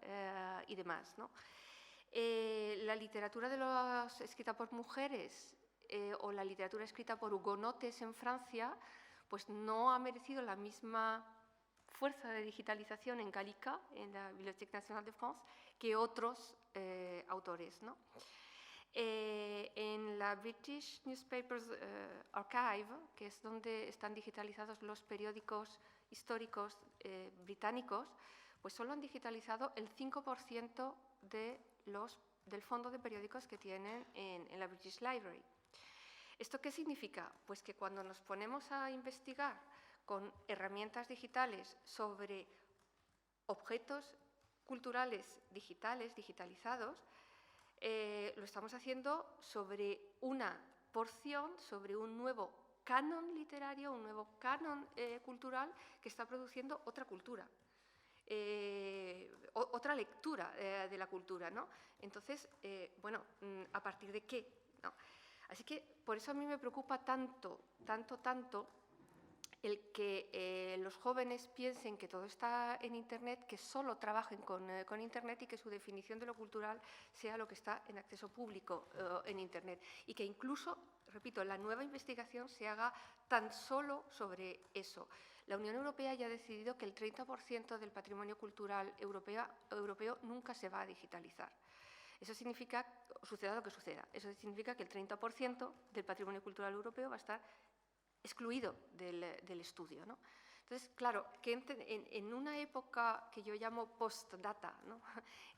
y demás, ¿no? La literatura escrita por mujeres o la literatura escrita por hugonotes en Francia, pues no ha merecido la misma fuerza de digitalización en Gallica, en la Bibliothèque Nationale de France, que otros autores, ¿no? En la British Newspapers Archive, que es donde están digitalizados los periódicos históricos británicos, pues solo han digitalizado el 5% del fondo de periódicos que tienen en la British Library. ¿Esto qué significa? Pues que cuando nos ponemos a investigar con herramientas digitales sobre objetos culturales digitalizados, lo estamos haciendo sobre una porción, sobre un nuevo canon literario, un nuevo canon cultural que está produciendo otra cultura, otra lectura de la cultura, ¿no? Entonces, bueno, ¿a partir de qué? ¿No? Así que por eso a mí me preocupa tanto el que los jóvenes piensen que todo está en Internet, que solo trabajen con Internet y que su definición de lo cultural sea lo que está en acceso público en Internet. Y que incluso, repito, la nueva investigación se haga tan solo sobre eso. La Unión Europea ya ha decidido que el 30% del patrimonio cultural europeo nunca se va a digitalizar. Eso significa, suceda lo que suceda, eso significa que el 30% del patrimonio cultural europeo va a estar excluido del estudio, ¿no? Entonces, claro, que en una época que yo llamo post-data, ¿no?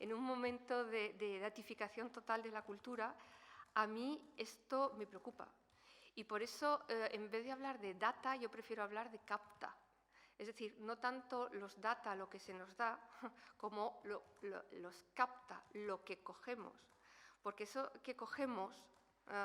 En un momento de datificación total de la cultura, a mí esto me preocupa. Y por eso, en vez de hablar de data, yo prefiero hablar de capta. Es decir, no tanto los data, lo que se nos da, como los capta, lo que cogemos. Porque eso que cogemos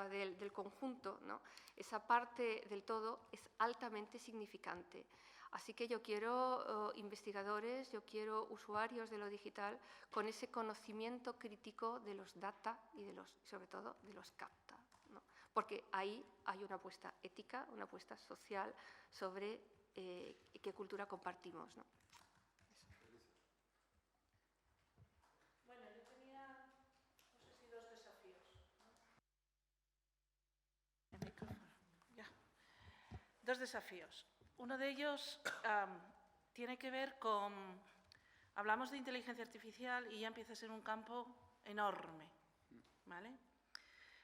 del conjunto, ¿no? Esa parte del todo es altamente significante. Así que yo quiero investigadores, yo quiero usuarios de lo digital con ese conocimiento crítico de los data y sobre todo de los capta, ¿no? Porque ahí hay una apuesta ética, una apuesta social sobre qué cultura compartimos, ¿no? Bueno, yo tenía, no sé si dos desafíos, ¿no? El micrófono, ya. Dos desafíos. Uno de ellos tiene que ver con... Hablamos de inteligencia artificial y ya empieza a ser un campo enorme, ¿vale?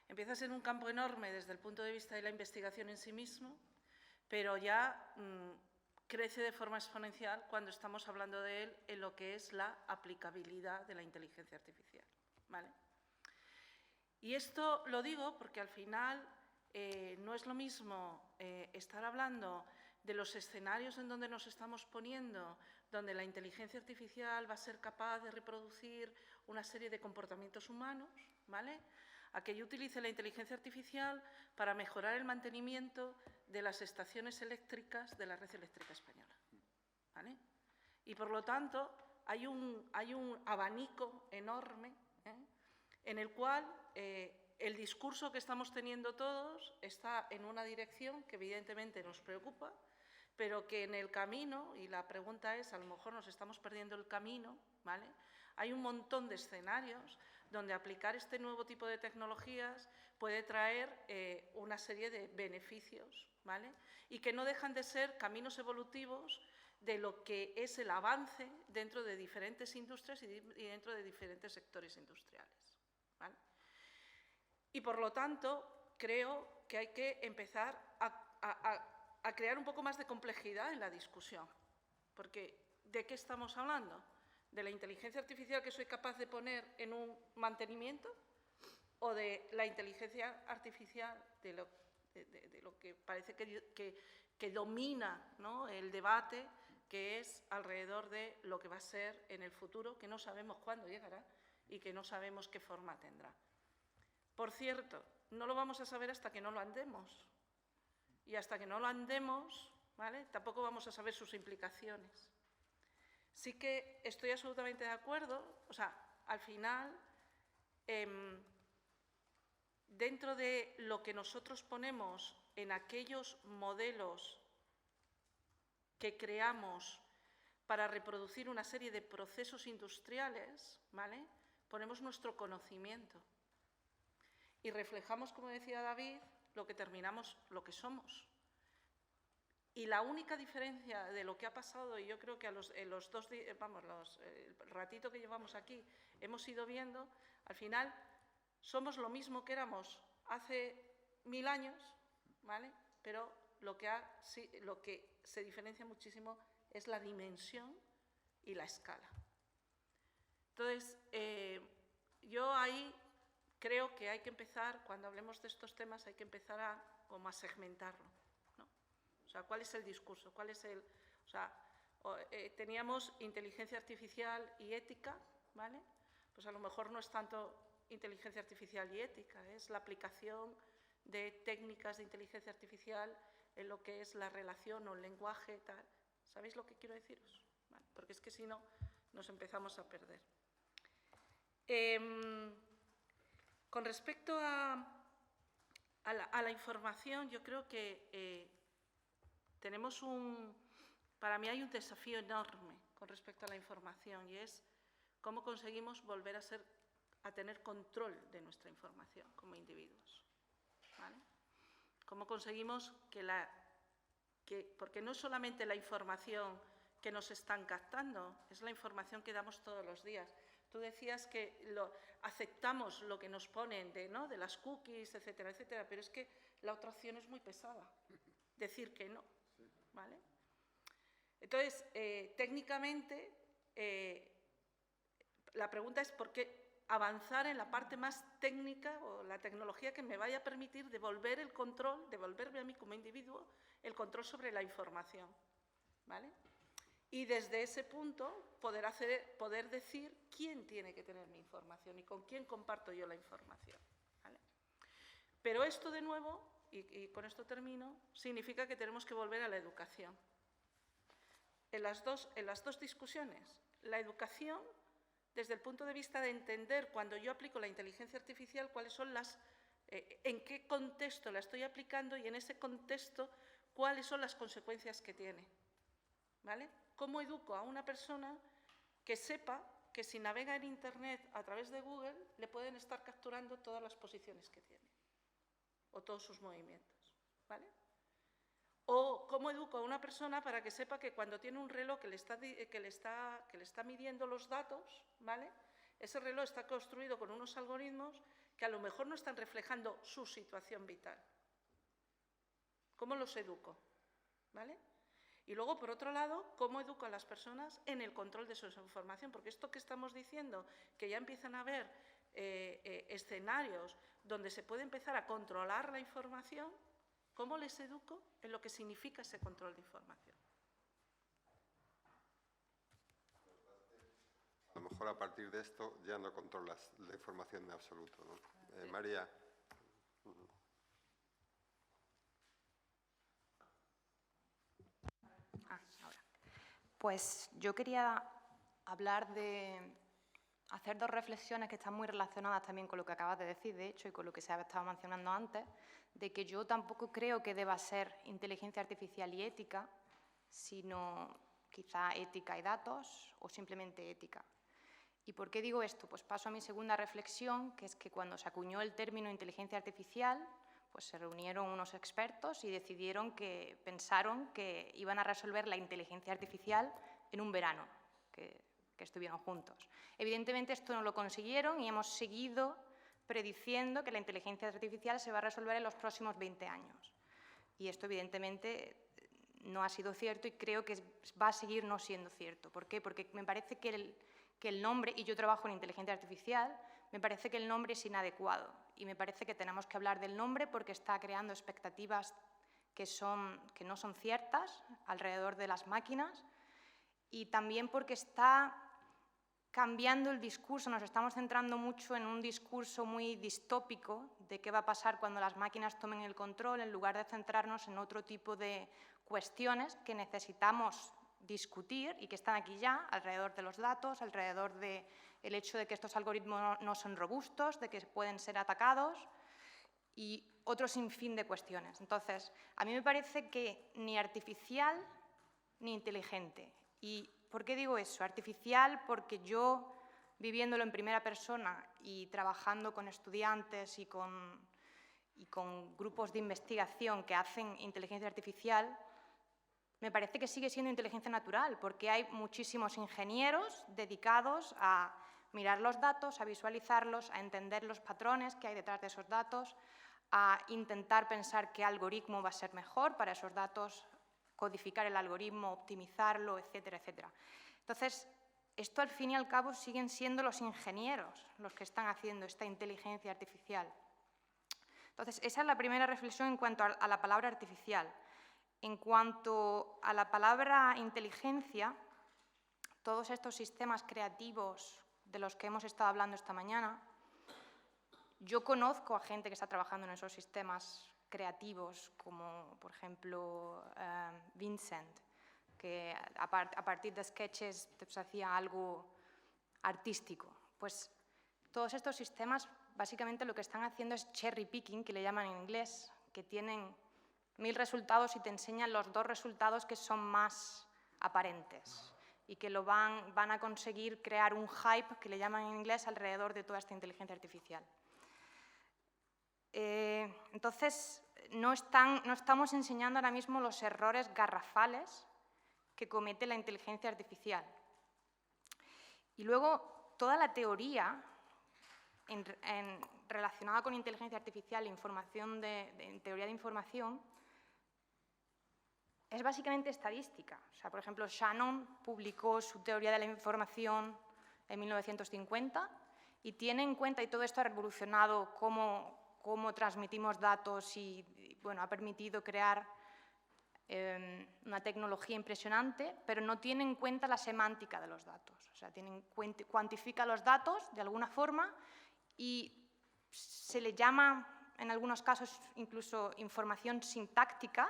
Empieza a ser un campo enorme desde el punto de vista de la investigación en sí mismo, pero ya crece de forma exponencial cuando estamos hablando de él en lo que es la aplicabilidad de la inteligencia artificial, ¿vale? Y esto lo digo porque al final no es lo mismo estar hablando de los escenarios en donde nos estamos poniendo, donde la inteligencia artificial va a ser capaz de reproducir una serie de comportamientos humanos, ¿vale?, a que yo utilice la inteligencia artificial para mejorar el mantenimiento de las estaciones eléctricas de la red eléctrica española, ¿vale? Y por lo tanto hay un abanico enorme en el cual el discurso que estamos teniendo todos está en una dirección que evidentemente nos preocupa, pero que en el camino, y la pregunta es, a lo mejor nos estamos perdiendo el camino, ¿vale? Hay un montón de escenarios donde aplicar este nuevo tipo de tecnologías puede traer una serie de beneficios, ¿vale? Y que no dejan de ser caminos evolutivos de lo que es el avance dentro de diferentes industrias y dentro de diferentes sectores industriales, ¿vale? Y por lo tanto, creo que hay que empezar a crear un poco más de complejidad en la discusión, porque ¿de qué estamos hablando? ¿De la inteligencia artificial que soy capaz de poner en un mantenimiento o de la inteligencia artificial de lo que parece que domina, ¿no?, el debate, que es alrededor de lo que va a ser en el futuro, que no sabemos cuándo llegará y que no sabemos qué forma tendrá? Por cierto, no lo vamos a saber hasta que no lo andemos. Y hasta que no lo andemos, ¿vale?, tampoco vamos a saber sus implicaciones. Sí que estoy absolutamente de acuerdo, o sea, al final, dentro de lo que nosotros ponemos en aquellos modelos que creamos para reproducir una serie de procesos industriales, ¿vale?, ponemos nuestro conocimiento y reflejamos, como decía David, lo que terminamos, lo que somos. Y la única diferencia de lo que ha pasado, y yo creo que el ratito que llevamos aquí hemos ido viendo, al final somos lo mismo que éramos hace 1000 años, ¿vale? Pero lo que se diferencia muchísimo es la dimensión y la escala. Entonces, yo ahí creo que hay que empezar, cuando hablemos de estos temas, hay que empezar a segmentarlo, ¿no? O sea, ¿cuál es el discurso? ¿Cuál es el...? O sea, teníamos inteligencia artificial y ética, ¿vale? Pues a lo mejor no es tanto inteligencia artificial y ética, es la aplicación de técnicas de inteligencia artificial en lo que es la relación o el lenguaje, tal. ¿Sabéis lo que quiero deciros? Vale, porque es que si no, nos empezamos a perder. Con respecto a la información, yo creo que tenemos para mí hay un desafío enorme con respecto a la información, y es cómo conseguimos volver a tener control de nuestra información como individuos, ¿vale? Cómo conseguimos porque no es solamente la información que nos están captando, es la información que damos todos los días. Tú decías que aceptamos lo que nos ponen de las cookies, etcétera, etcétera, pero es que la otra opción es muy pesada, decir que no, ¿vale? Entonces, técnicamente, la pregunta es por qué avanzar en la parte más técnica o la tecnología que me vaya a permitir devolverme a mí como individuo el control sobre la información, ¿vale? Y desde ese punto poder decir quién tiene que tener mi información y con quién comparto yo la información, ¿vale? Pero esto, de nuevo, y con esto termino, significa que tenemos que volver a la educación. En las dos discusiones, la educación, desde el punto de vista de entender cuando yo aplico la inteligencia artificial, cuáles son en qué contexto la estoy aplicando y en ese contexto cuáles son las consecuencias que tiene, ¿vale? ¿Cómo educo a una persona que sepa que si navega en Internet a través de Google le pueden estar capturando todas las posiciones que tiene o todos sus movimientos, ¿vale? O cómo educo a una persona para que sepa que cuando tiene un reloj que le está midiendo los datos, ¿vale? Ese reloj está construido con unos algoritmos que a lo mejor no están reflejando su situación vital. ¿Cómo los educo? ¿Vale? Y luego, por otro lado, ¿cómo educo a las personas en el control de su información? Porque esto que estamos diciendo, que ya empiezan a haber escenarios donde se puede empezar a controlar la información, ¿cómo les educo en lo que significa ese control de información? A lo mejor a partir de esto ya no controlas la información en absoluto, ¿no? María. Ahora. Pues yo quería hablar hacer dos reflexiones que están muy relacionadas también con lo que acabas de decir, de hecho, y con lo que se ha estado mencionando antes, de que yo tampoco creo que deba ser inteligencia artificial y ética, sino quizá ética y datos o simplemente ética. ¿Y por qué digo esto? Pues paso a mi segunda reflexión, que es que cuando se acuñó el término inteligencia artificial, pues se reunieron unos expertos y pensaron que iban a resolver la inteligencia artificial en un verano, que estuvieron juntos. Evidentemente esto no lo consiguieron y hemos seguido prediciendo que la inteligencia artificial se va a resolver en los próximos 20 años. Y esto evidentemente no ha sido cierto y creo que va a seguir no siendo cierto. ¿Por qué? Porque me parece que el nombre, y yo trabajo en inteligencia artificial, me parece que el nombre es inadecuado y me parece que tenemos que hablar del nombre porque está creando expectativas que no son ciertas alrededor de las máquinas y también porque está cambiando el discurso, nos estamos centrando mucho en un discurso muy distópico de qué va a pasar cuando las máquinas tomen el control en lugar de centrarnos en otro tipo de cuestiones que necesitamos discutir y que están aquí ya, alrededor de los datos, alrededor del hecho de que estos algoritmos no son robustos, de que pueden ser atacados y otro sinfín de cuestiones. Entonces, a mí me parece que ni artificial ni inteligente. ¿Y por qué digo eso? Artificial porque yo, viviéndolo en primera persona y trabajando con estudiantes y con grupos de investigación que hacen inteligencia artificial, me parece que sigue siendo inteligencia natural, porque hay muchísimos ingenieros dedicados a mirar los datos, a visualizarlos, a entender los patrones que hay detrás de esos datos, a intentar pensar qué algoritmo va a ser mejor para esos datos, codificar el algoritmo, optimizarlo, etcétera, etcétera. Entonces, esto al fin y al cabo siguen siendo los ingenieros los que están haciendo esta inteligencia artificial. Entonces, esa es la primera reflexión en cuanto a la palabra artificial. En cuanto a la palabra inteligencia, todos estos sistemas creativos de los que hemos estado hablando esta mañana, yo conozco a gente que está trabajando en esos sistemas creativos, como por ejemplo Vincent, que a partir de sketches pues, hacía algo artístico. Pues todos estos sistemas básicamente lo que están haciendo es cherry picking, que le llaman en inglés, que tienen 1000 resultados y te enseñan los 2 resultados que son más aparentes y que van a conseguir crear un hype, que le llaman en inglés, alrededor de toda esta inteligencia artificial. Entonces, no estamos enseñando ahora mismo los errores garrafales que comete la inteligencia artificial. Y luego, toda la teoría relacionada con inteligencia artificial e información en teoría de información es básicamente estadística. O sea, por ejemplo, Shannon publicó su teoría de la información en 1950 y tiene en cuenta, y todo esto ha revolucionado cómo transmitimos datos y bueno, ha permitido crear una tecnología impresionante, pero no tiene en cuenta la semántica de los datos. O sea, cuantifica los datos de alguna forma y se le llama, en algunos casos, incluso información sintáctica,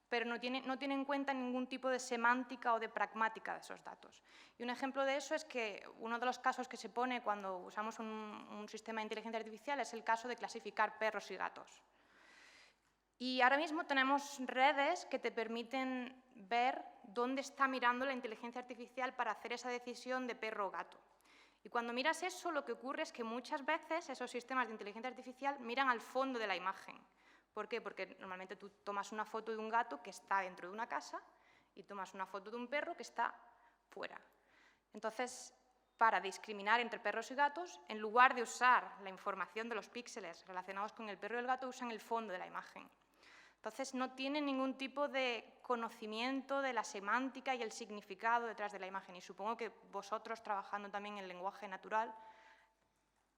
pero no tiene en cuenta ningún tipo de semántica o de pragmática de esos datos. Y un ejemplo de eso es que uno de los casos que se pone cuando usamos un sistema de inteligencia artificial es el caso de clasificar perros y gatos. Y ahora mismo tenemos redes que te permiten ver dónde está mirando la inteligencia artificial para hacer esa decisión de perro o gato. Y cuando miras eso, lo que ocurre es que muchas veces esos sistemas de inteligencia artificial miran al fondo de la imagen. ¿Por qué? Porque normalmente tú tomas una foto de un gato que está dentro de una casa y tomas una foto de un perro que está fuera. Entonces, para discriminar entre perros y gatos, en lugar de usar la información de los píxeles relacionados con el perro y el gato, usan el fondo de la imagen. Entonces, no tienen ningún tipo de conocimiento de la semántica y el significado detrás de la imagen. Y supongo que vosotros, trabajando también en lenguaje natural,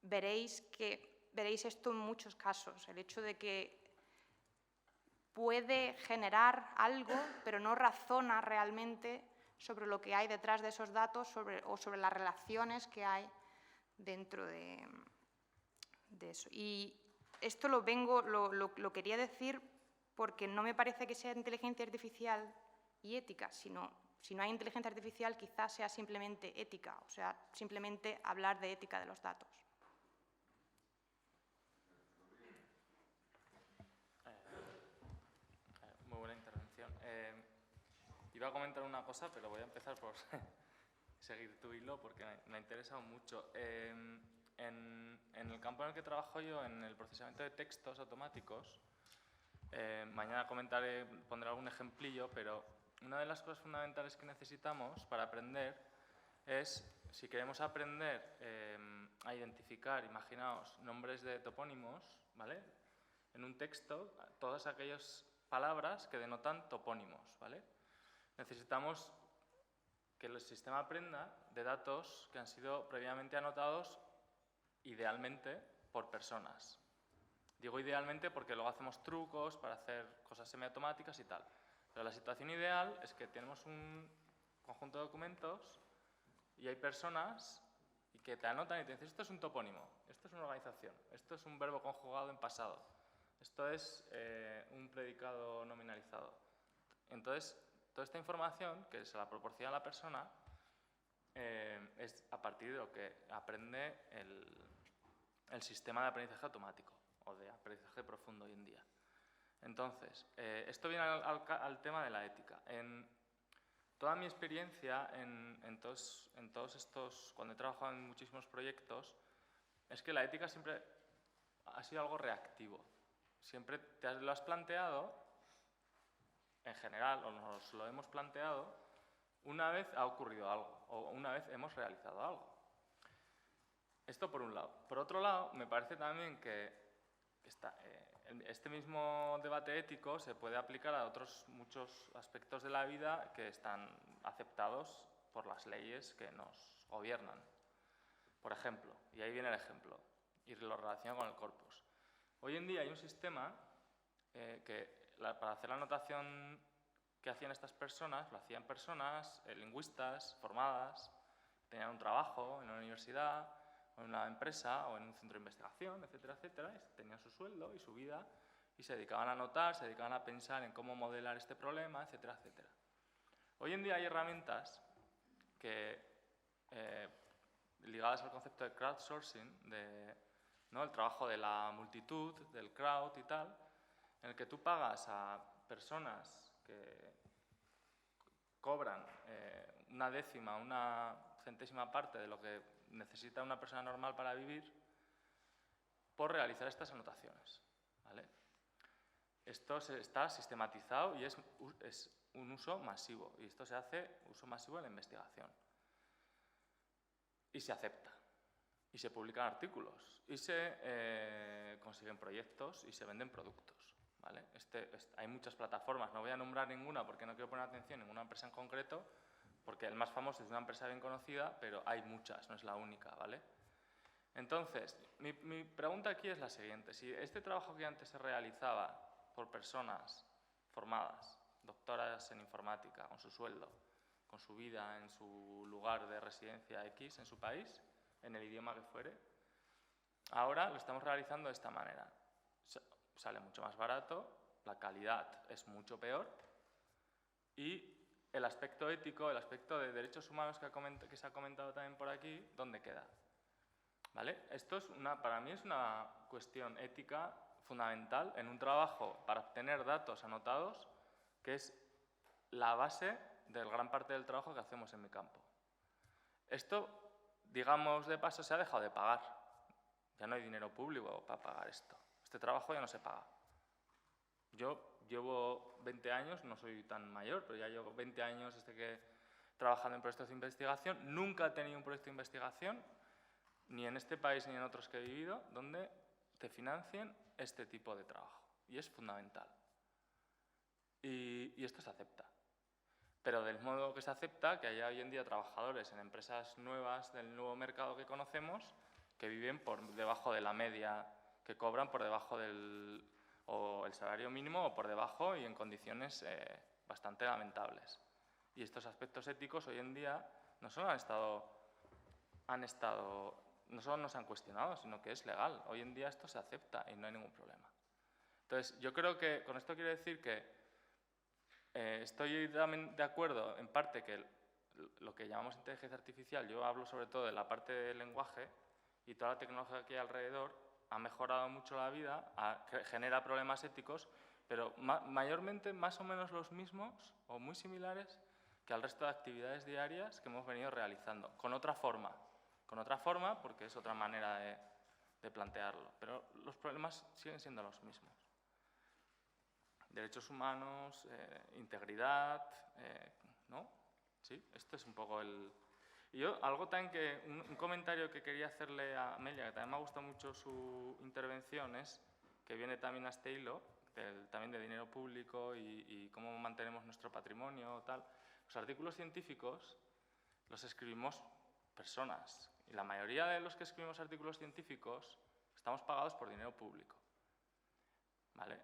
veréis esto en muchos casos. El hecho de que puede generar algo, pero no razona realmente sobre lo que hay detrás de esos datos o sobre las relaciones que hay dentro de eso. Y esto lo quería decir porque no me parece que sea inteligencia artificial y ética, sino si no hay inteligencia artificial quizás sea simplemente ética, o sea, simplemente hablar de ética de los datos. Muy buena intervención. Iba a comentar una cosa, pero voy a empezar por seguir tu hilo porque me ha interesado mucho. En el campo en el que trabajo yo, en el procesamiento de textos automáticos, mañana pondré algún ejemplillo, pero una de las cosas fundamentales que necesitamos para aprender es, si queremos aprender a identificar, imaginaos, nombres de topónimos, ¿vale? En un texto, todas aquellas palabras que denotan topónimos, ¿vale? Necesitamos que el sistema aprenda de datos que han sido previamente anotados, idealmente, por personas. Digo idealmente porque luego hacemos trucos para hacer cosas semiautomáticas y tal. Pero la situación ideal es que tenemos un conjunto de documentos y hay personas que te anotan y te dicen esto es un topónimo, esto es una organización, esto es un verbo conjugado en pasado, esto es un predicado nominalizado. Entonces, toda esta información que se la proporciona a la persona es a partir de lo que aprende el sistema de aprendizaje automático o de aprendizaje profundo hoy en día. Entonces, esto viene al tema de la ética. En toda mi experiencia, en todos estos, cuando he trabajado en muchísimos proyectos, es que la ética siempre ha sido algo reactivo. Siempre te lo has planteado en general, o nos lo hemos planteado, una vez ha ocurrido algo, o una vez hemos realizado algo. Esto por un lado. Por otro lado, me parece también que este mismo debate ético se puede aplicar a otros muchos aspectos de la vida que están aceptados por las leyes que nos gobiernan. Por ejemplo, y ahí viene el ejemplo, y lo relaciono con el corpus. Hoy en día hay un sistema para hacer la anotación que hacían estas personas, lo hacían personas lingüistas, formadas, tenían un trabajo en una universidad, o en una empresa, o en un centro de investigación, etcétera, etcétera, y tenían su sueldo y su vida, y se dedicaban a anotar, se dedicaban a pensar en cómo modelar este problema, etcétera, etcétera. Hoy en día hay herramientas ligadas al concepto de crowdsourcing, el trabajo de la multitud, del crowd y tal, en el que tú pagas a personas que cobran una décima, una centésima parte de lo que necesita una persona normal para vivir por realizar estas anotaciones, ¿vale? Esto está sistematizado y es un uso masivo, y esto se hace uso masivo en la investigación. Y se acepta, y se publican artículos, y se consiguen proyectos y se venden productos, ¿vale? Hay muchas plataformas, no voy a nombrar ninguna porque no quiero poner atención en ninguna empresa en concreto, porque el más famoso es una empresa bien conocida, pero hay muchas, no es la única, ¿vale? Entonces, mi pregunta aquí es la siguiente. Si este trabajo que antes se realizaba por personas formadas, doctoras en informática, con su sueldo, con su vida en su lugar de residencia X en su país, en el idioma que fuere, ahora lo estamos realizando de esta manera. Sale mucho más barato, la calidad es mucho peor y el aspecto ético, el aspecto de derechos humanos que se ha comentado también por aquí, ¿dónde queda? ¿Vale? Esto para mí es una cuestión ética fundamental en un trabajo para obtener datos anotados, que es la base de gran parte del trabajo que hacemos en mi campo. Esto, digamos de paso, se ha dejado de pagar. Ya no hay dinero público para pagar esto. Este trabajo ya no se paga. Yo llevo 20 años, no soy tan mayor, pero ya llevo 20 años trabajando en proyectos de investigación. Nunca he tenido un proyecto de investigación, ni en este país ni en otros que he vivido, donde te financien este tipo de trabajo. Y es fundamental. Y esto se acepta. Pero del modo que se acepta, que haya hoy en día trabajadores en empresas nuevas del nuevo mercado que conocemos, que viven por debajo de la media, que cobran por debajo del salario mínimo o por debajo y en condiciones bastante lamentables. Y estos aspectos éticos hoy en día no solo no solo no se han cuestionado, sino que es legal. Hoy en día esto se acepta y no hay ningún problema. Entonces, yo creo que con esto quiero decir que estoy también de acuerdo en parte que lo que llamamos inteligencia artificial, yo hablo sobre todo de la parte del lenguaje y toda la tecnología que hay alrededor, ha mejorado mucho la vida, genera problemas éticos, pero mayormente más o menos los mismos o muy similares que al resto de actividades diarias que hemos venido realizando, con otra forma porque es otra manera de plantearlo, pero los problemas siguen siendo los mismos. Derechos humanos, integridad, ¿no? Sí, esto es un poco Y yo, algo también un comentario que quería hacerle a Amelia, que también me ha gustado mucho su intervención, es que viene también a este hilo, también de dinero público y cómo mantenemos nuestro patrimonio, tal. Los artículos científicos los escribimos personas, y la mayoría de los que escribimos artículos científicos estamos pagados por dinero público, ¿vale?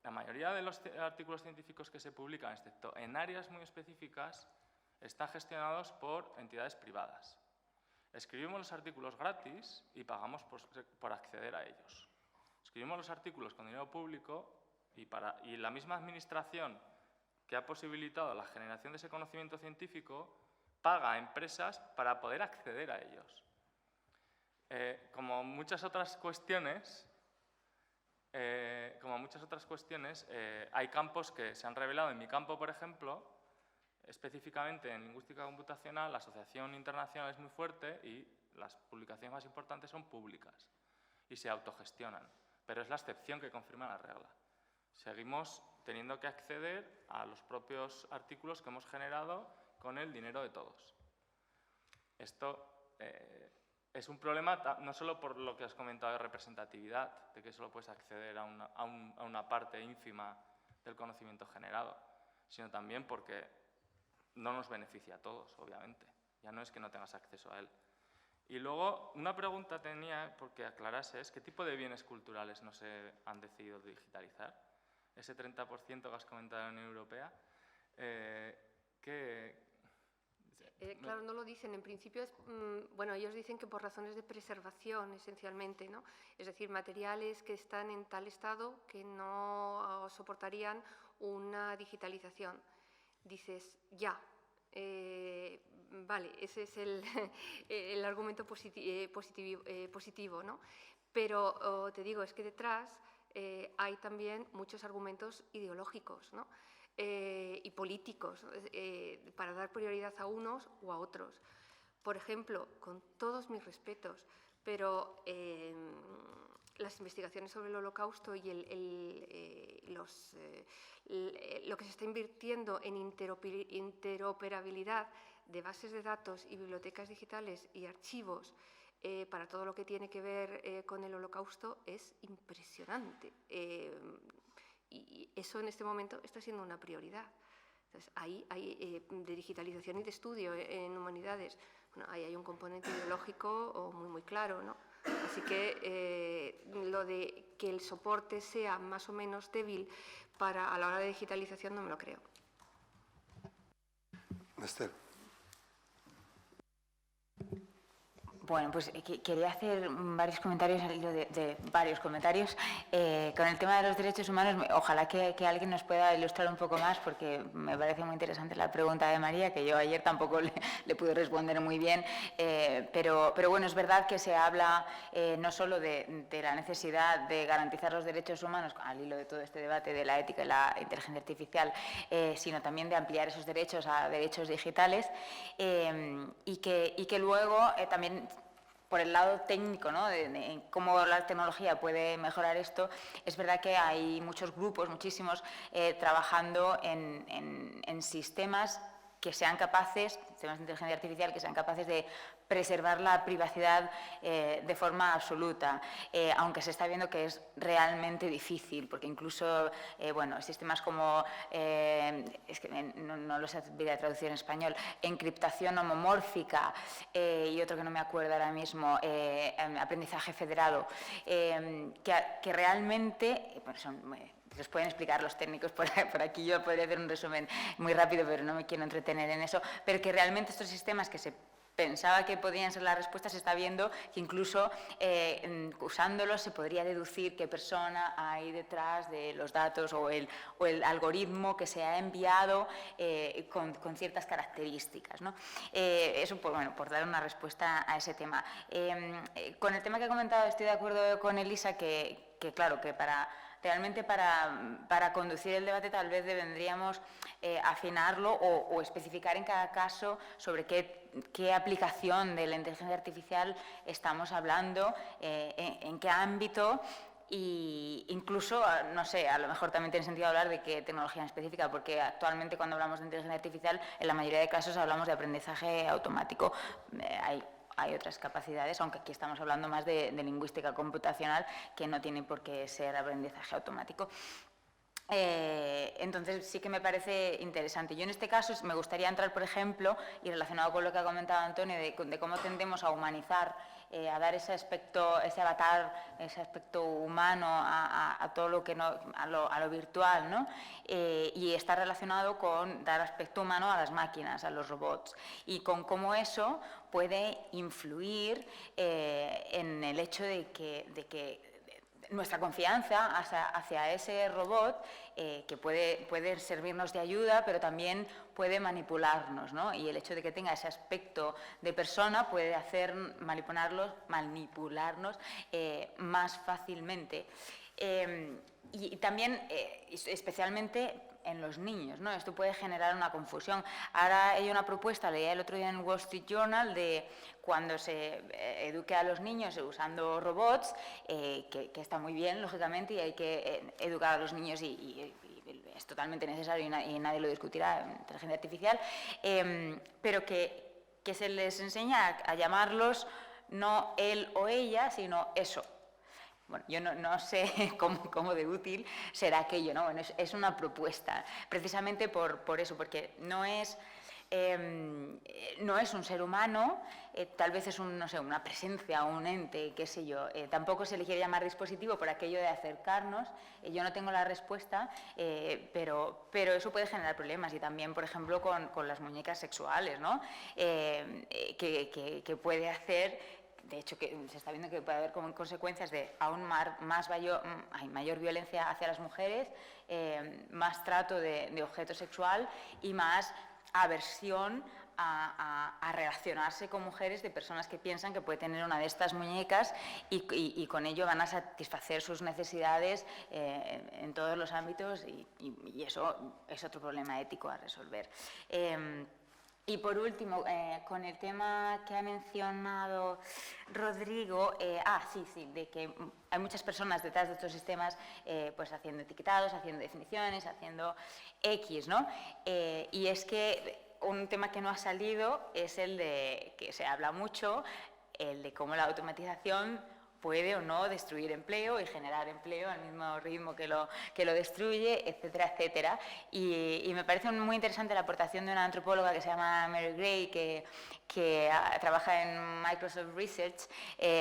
La mayoría de los artículos científicos que se publican, excepto en áreas muy específicas, están gestionados por entidades privadas. Escribimos los artículos gratis y pagamos por acceder a ellos. Escribimos los artículos con dinero público y la misma administración que ha posibilitado la generación de ese conocimiento científico paga a empresas para poder acceder a ellos. Como muchas otras cuestiones, hay campos que se han revelado. En mi campo, por ejemplo, específicamente en lingüística computacional, la asociación internacional es muy fuerte y las publicaciones más importantes son públicas y se autogestionan, pero es la excepción que confirma la regla. teniendo que acceder a los propios artículos que hemos generado con el dinero de todos. Esto es un problema no solo por lo que has comentado de representatividad, de que solo puedes acceder a una parte ínfima del conocimiento generado, sino también porque no nos beneficia a todos, obviamente. Ya no es que no tengas acceso a él. Y luego, una pregunta tenía, porque aclarases, ¿qué tipo de bienes culturales no se han decidido digitalizar? Ese 30% que has comentado en la Unión Europea, Claro, no lo dicen. En principio, bueno, ellos dicen que por razones de preservación, esencialmente, ¿no? Es decir, materiales que están en tal estado que no soportarían una digitalización. Dices, ya. Vale, ese es el argumento positivo, ¿no? Pero te digo, es que detrás hay también muchos argumentos ideológicos, ¿no? Y políticos, para dar prioridad a unos o a otros. Por ejemplo, con todos mis respetos, pero las investigaciones sobre el Holocausto y lo que se está invirtiendo en interoperabilidad de bases de datos y bibliotecas digitales y archivos para todo lo que tiene que ver con el Holocausto es impresionante. Y eso en este momento está siendo una prioridad. Entonces, ahí hay de digitalización y de estudio en humanidades. Bueno, ahí hay un componente ideológico muy, muy claro, ¿no? Así que lo de que el soporte sea más o menos débil a la hora de digitalización no me lo creo. Esther. Bueno, pues quería hacer varios comentarios al hilo de varios comentarios. Con el tema de los derechos humanos, ojalá que alguien nos pueda ilustrar un poco más, porque me parece muy interesante la pregunta de María, que yo ayer tampoco le pude responder muy bien. Pero bueno, es verdad que se habla no solo de la necesidad de garantizar los derechos humanos, al hilo de todo este debate de la ética y la inteligencia artificial, sino también de ampliar esos derechos a derechos digitales, y que luego también, por el lado técnico, ¿no? de cómo la tecnología puede mejorar esto, es verdad que hay muchos grupos, muchísimos, trabajando en sistemas que sean capaces, sistemas de inteligencia artificial, que sean capaces de preservar la privacidad de forma absoluta, aunque se está viendo que es realmente difícil, porque incluso, bueno, sistemas como, es que no lo sé a traducir en español, encriptación homomórfica y otro que no me acuerdo ahora mismo, aprendizaje federado, que realmente, bueno, son... Los pueden explicar los técnicos por aquí, yo podría hacer un resumen muy rápido, pero no me quiero entretener en eso, pero que realmente estos sistemas que se pensaba que podían ser la respuesta, se está viendo que incluso usándolos se podría deducir qué persona hay detrás de los datos o el algoritmo que se ha enviado con ciertas características, ¿no? Eso por dar una respuesta a ese tema. Con el tema que ha comentado estoy de acuerdo con Elisa que claro, que realmente para conducir el debate tal vez deberíamos afinarlo o especificar en cada caso sobre qué aplicación de la inteligencia artificial estamos hablando, en qué ámbito, e incluso, no sé, a lo mejor también tiene sentido hablar de qué tecnología en específica, porque actualmente cuando hablamos de inteligencia artificial, en la mayoría de casos hablamos de aprendizaje automático. Hay otras capacidades, aunque aquí estamos hablando más de lingüística computacional, que no tiene por qué ser aprendizaje automático. Entonces sí que me parece interesante. Yo en este caso me gustaría entrar, por ejemplo, y relacionado con lo que ha comentado Antonio, de cómo tendemos a humanizar, a dar ese aspecto, ese avatar, ese aspecto humano a todo lo que a lo virtual, ¿no? Y está relacionado con dar aspecto humano a las máquinas, a los robots, y con cómo eso puede influir en el hecho de que nuestra confianza hacia ese robot, que puede servirnos de ayuda, pero también puede manipularnos, ¿no? Y el hecho de que tenga ese aspecto de persona puede hacer manipularnos más fácilmente. Y también, especialmente en los niños, ¿no? Esto puede generar una confusión. Ahora hay una propuesta, leía el otro día en Wall Street Journal, de cuando se eduque a los niños usando robots, que está muy bien, lógicamente, y hay que educar a los niños y es totalmente necesario y nadie lo discutirá, inteligencia artificial, pero que se les enseña a llamarlos no él o ella, sino eso. Bueno, yo no sé cómo de útil será aquello, ¿no? Bueno, es una propuesta, precisamente por eso, porque no es un ser humano, tal vez es no sé, una presencia, un ente, qué sé yo. Tampoco se le quiere llamar dispositivo por aquello de acercarnos. Yo no tengo la respuesta, pero eso puede generar problemas. Y también, por ejemplo, con las muñecas sexuales, ¿no? Que puede hacer... De hecho, que se está viendo que puede haber como consecuencias de aún mayor violencia hacia las mujeres, más trato de objeto sexual y más aversión a relacionarse con mujeres de personas que piensan que puede tener una de estas muñecas y con ello van a satisfacer sus necesidades en todos los ámbitos y eso es otro problema ético a resolver. Y por último, con el tema que ha mencionado Rodrigo, sí, de que hay muchas personas detrás de estos sistemas pues haciendo etiquetados, haciendo definiciones, haciendo X, ¿no? Y es que un tema que no ha salido es el de, que se habla mucho, el de cómo la automatización puede o no destruir empleo y generar empleo al mismo ritmo que lo destruye, etcétera, etcétera. Y me parece muy interesante la aportación de una antropóloga que se llama Mary Gray, que trabaja en Microsoft Research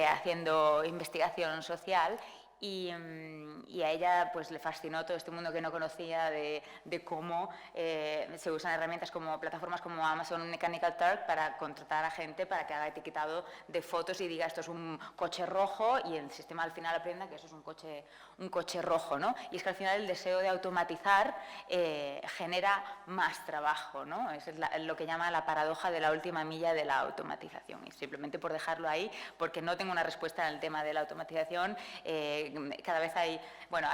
haciendo investigación social. Y a ella pues le fascinó todo este mundo que no conocía de cómo se usan herramientas como plataformas como Amazon Mechanical Turk para contratar a gente para que haga etiquetado de fotos y diga esto es un coche rojo y el sistema al final aprenda que eso es un coche rojo, ¿no? Y es que al final el deseo de automatizar genera más trabajo, ¿no? Es lo que llama la paradoja de la última milla de la automatización. Y simplemente por dejarlo ahí, porque no tengo una respuesta en el tema de la automatización, cada vez hay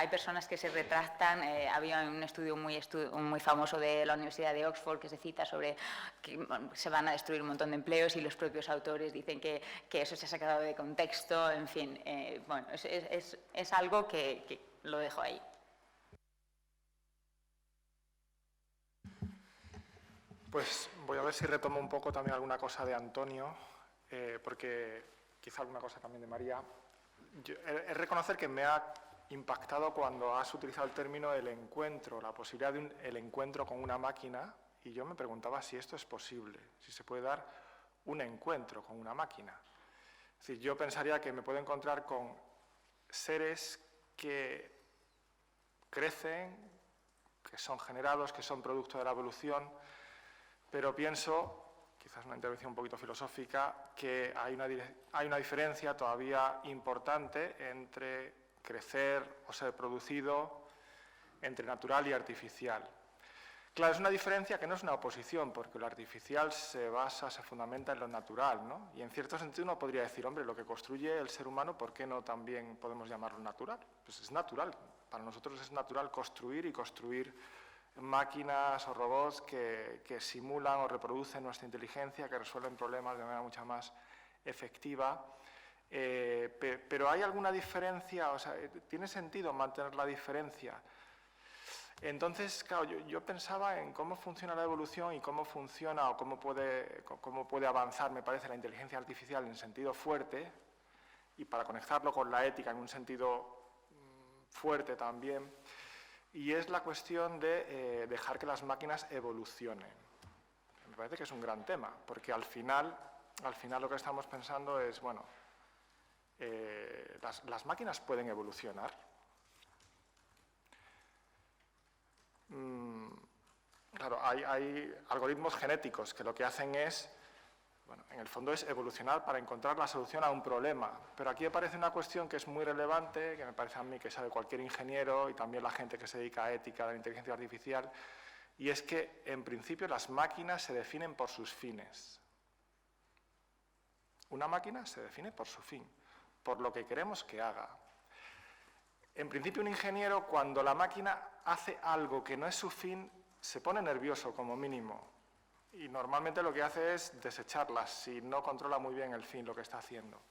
personas que se retractan. Había un estudio muy famoso de la Universidad de Oxford que se cita sobre que se van a destruir un montón de empleos y los propios autores dicen que eso se ha sacado de contexto. En fin, es algo que lo dejo ahí. Pues voy a ver si retomo un poco también alguna cosa de Antonio, porque quizá alguna cosa también de María. Es reconocer que me ha impactado cuando has utilizado el término el encuentro, la posibilidad de el encuentro con una máquina, y yo me preguntaba si esto es posible, si se puede dar un encuentro con una máquina. Es decir, yo pensaría que me puedo encontrar con seres que crecen, que son generados, que son producto de la evolución, pero pienso, quizás una intervención un poquito filosófica, que hay una diferencia todavía importante entre crecer o ser producido, entre natural y artificial. Claro, es una diferencia que no es una oposición, porque lo artificial se fundamenta en lo natural, ¿no? Y en cierto sentido uno podría decir, hombre, lo que construye el ser humano, ¿por qué no también podemos llamarlo natural? Pues es natural, para nosotros es natural construir y construir máquinas o robots que simulan o reproducen nuestra inteligencia, que resuelven problemas de manera mucho más efectiva. Pero ¿hay alguna diferencia? O sea, ¿tiene sentido mantener la diferencia? Entonces, claro, yo pensaba en cómo funciona la evolución y cómo funciona o cómo puede avanzar, me parece, la inteligencia artificial en sentido fuerte, y para conectarlo con la ética en un sentido fuerte también. Y es la cuestión de dejar que las máquinas evolucionen. Me parece que es un gran tema, porque al final lo que estamos pensando es, bueno, las máquinas pueden evolucionar. Claro, hay algoritmos genéticos que lo que hacen es, bueno, en el fondo es evolucionar para encontrar la solución a un problema. Pero aquí aparece una cuestión que es muy relevante, que me parece a mí que sabe cualquier ingeniero y también la gente que se dedica a ética de la inteligencia artificial, y es que, en principio, las máquinas se definen por sus fines. Una máquina se define por su fin, por lo que queremos que haga. En principio, un ingeniero, cuando la máquina hace algo que no es su fin, se pone nervioso, como mínimo. Y normalmente lo que hace es desecharlas si no controla muy bien el fin, lo que está haciendo.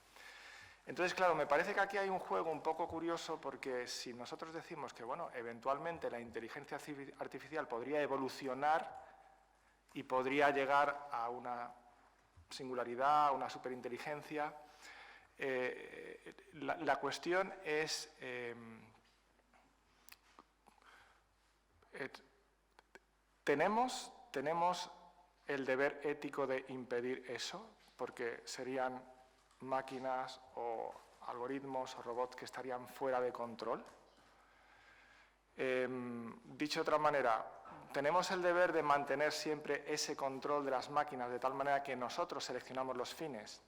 Entonces, claro, me parece que aquí hay un juego un poco curioso porque si nosotros decimos que, bueno, eventualmente la inteligencia artificial podría evolucionar y podría llegar a una singularidad, a una superinteligencia, la cuestión es ¿tenemos el deber ético de impedir eso? Porque serían máquinas o algoritmos o robots que estarían fuera de control. Dicho de otra manera, ¿tenemos el deber de mantener siempre ese control de las máquinas de tal manera que nosotros seleccionamos los fines?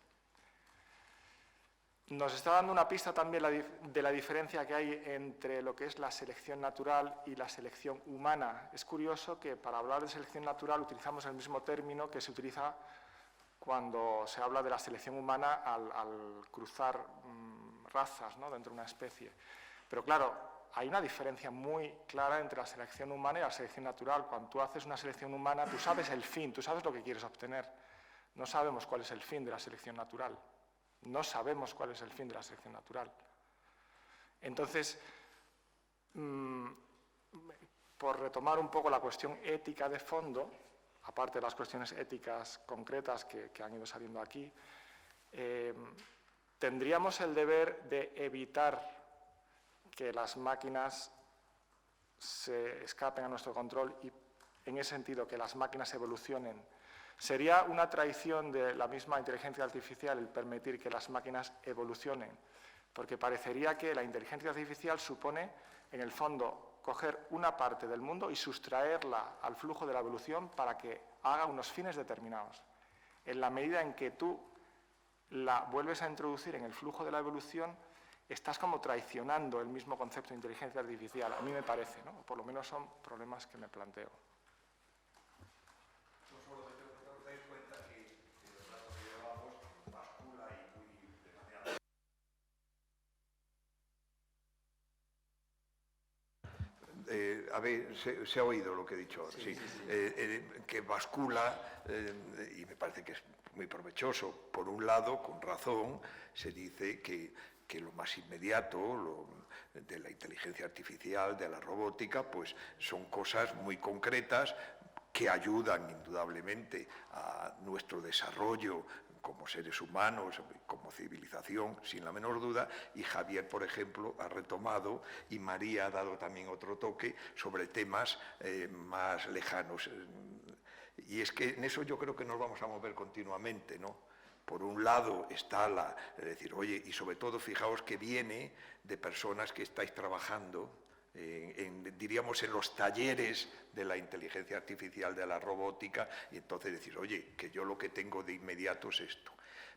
Nos está dando una pista también de la diferencia que hay entre lo que es la selección natural y la selección humana. Es curioso que para hablar de selección natural utilizamos el mismo término que se utiliza cuando se habla de la selección humana al cruzar razas, ¿no?, dentro de una especie. Pero claro, hay una diferencia muy clara entre la selección humana y la selección natural. Cuando tú haces una selección humana, tú sabes el fin, tú sabes lo que quieres obtener. No sabemos cuál es el fin de la selección natural. No sabemos cuál es el fin de la selección natural. Entonces, por retomar un poco la cuestión ética de fondo, aparte de las cuestiones éticas concretas que han ido saliendo aquí, tendríamos el deber de evitar que las máquinas se escapen a nuestro control y, en ese sentido, que las máquinas evolucionen. Sería una traición de la misma inteligencia artificial el permitir que las máquinas evolucionen, porque parecería que la inteligencia artificial supone, en el fondo, coger una parte del mundo y sustraerla al flujo de la evolución para que haga unos fines determinados. En la medida en que tú la vuelves a introducir en el flujo de la evolución, estás como traicionando el mismo concepto de inteligencia artificial. A mí me parece, ¿no? Por lo menos son problemas que me planteo. A ver, se ha oído lo que he dicho ahora, sí. Que bascula, y me parece que es muy provechoso. Por un lado, con razón, se dice que lo más inmediato de la inteligencia artificial, de la robótica, pues son cosas muy concretas que ayudan indudablemente a nuestro desarrollo como seres humanos, como civilización, sin la menor duda, y Javier, por ejemplo, ha retomado, y María ha dado también otro toque sobre temas más lejanos. Y es que en eso yo creo que nos vamos a mover continuamente, ¿no? Por un lado está es decir, oye, y sobre todo fijaos que viene de personas que estáis trabajando diríamos, en los talleres de la inteligencia artificial, de la robótica, y entonces decir, oye, que yo lo que tengo de inmediato es esto.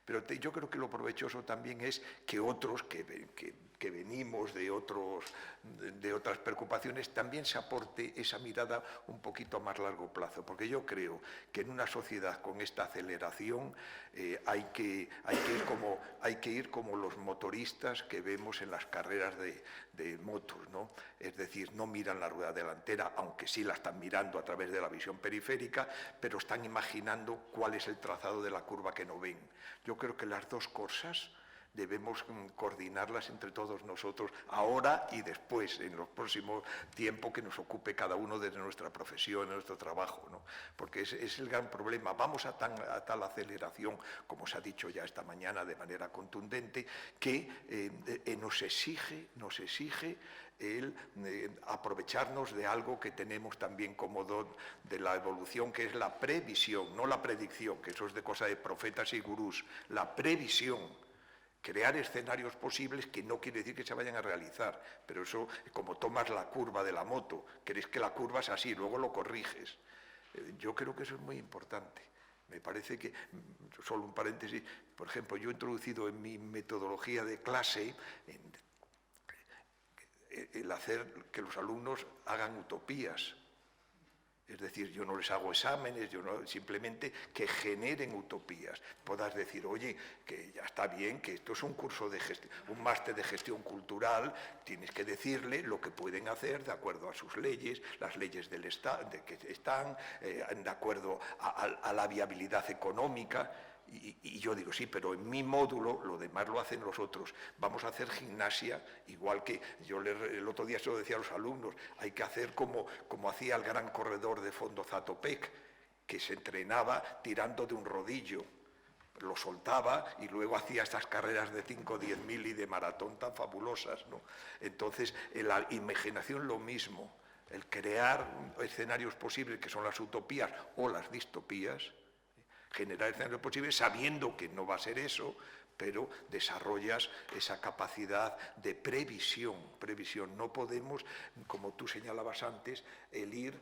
Pero yo creo que lo provechoso también es que otros que venimos de otras preocupaciones también se aporte esa mirada un poquito a más largo plazo, porque yo creo que en una sociedad con esta aceleración hay que ir como los motoristas que vemos en las carreras de motos, ¿no? Es decir, no miran la rueda delantera, aunque sí la están mirando a través de la visión periférica, pero están imaginando cuál es el trazado de la curva que no ven. Yo creo que las dos cosas debemos coordinarlas entre todos nosotros, ahora y después, en los próximos tiempos que nos ocupe cada uno de nuestra profesión, de nuestro trabajo, ¿no? Porque es el gran problema. Vamos a tal aceleración, como se ha dicho ya esta mañana de manera contundente, que nos exige el aprovecharnos de algo que tenemos también como don de la evolución, que es la previsión, no la predicción, que eso es de cosa de profetas y gurús, la previsión. Crear escenarios posibles que no quiere decir que se vayan a realizar, pero eso, como tomas la curva de la moto, crees que la curva es así, luego lo corriges. Yo creo que eso es muy importante. Me parece que, solo un paréntesis, por ejemplo, yo he introducido en mi metodología de clase el hacer que los alumnos hagan utopías. Es decir, yo no les hago exámenes, simplemente que generen utopías. Puedas decir, oye, que ya está bien, que esto es un curso de gestión, un máster de gestión cultural, tienes que decirle lo que pueden hacer de acuerdo a sus leyes, las leyes del Estado, que están, de acuerdo a la viabilidad económica. Y yo digo, sí, pero en mi módulo lo demás lo hacen los otros. Vamos a hacer gimnasia, igual que yo el otro día se lo decía a los alumnos, hay que hacer como hacía el gran corredor de fondo Zatopek, que se entrenaba tirando de un rodillo. Lo soltaba y luego hacía estas carreras de 5, 10.000 y de maratón tan fabulosas, ¿no? Entonces, en la imaginación lo mismo, el crear escenarios posibles que son las utopías o las distopías, generar escenarios posibles sabiendo que no va a ser eso, pero desarrollas esa capacidad de previsión. No podemos, como tú señalabas antes, el ir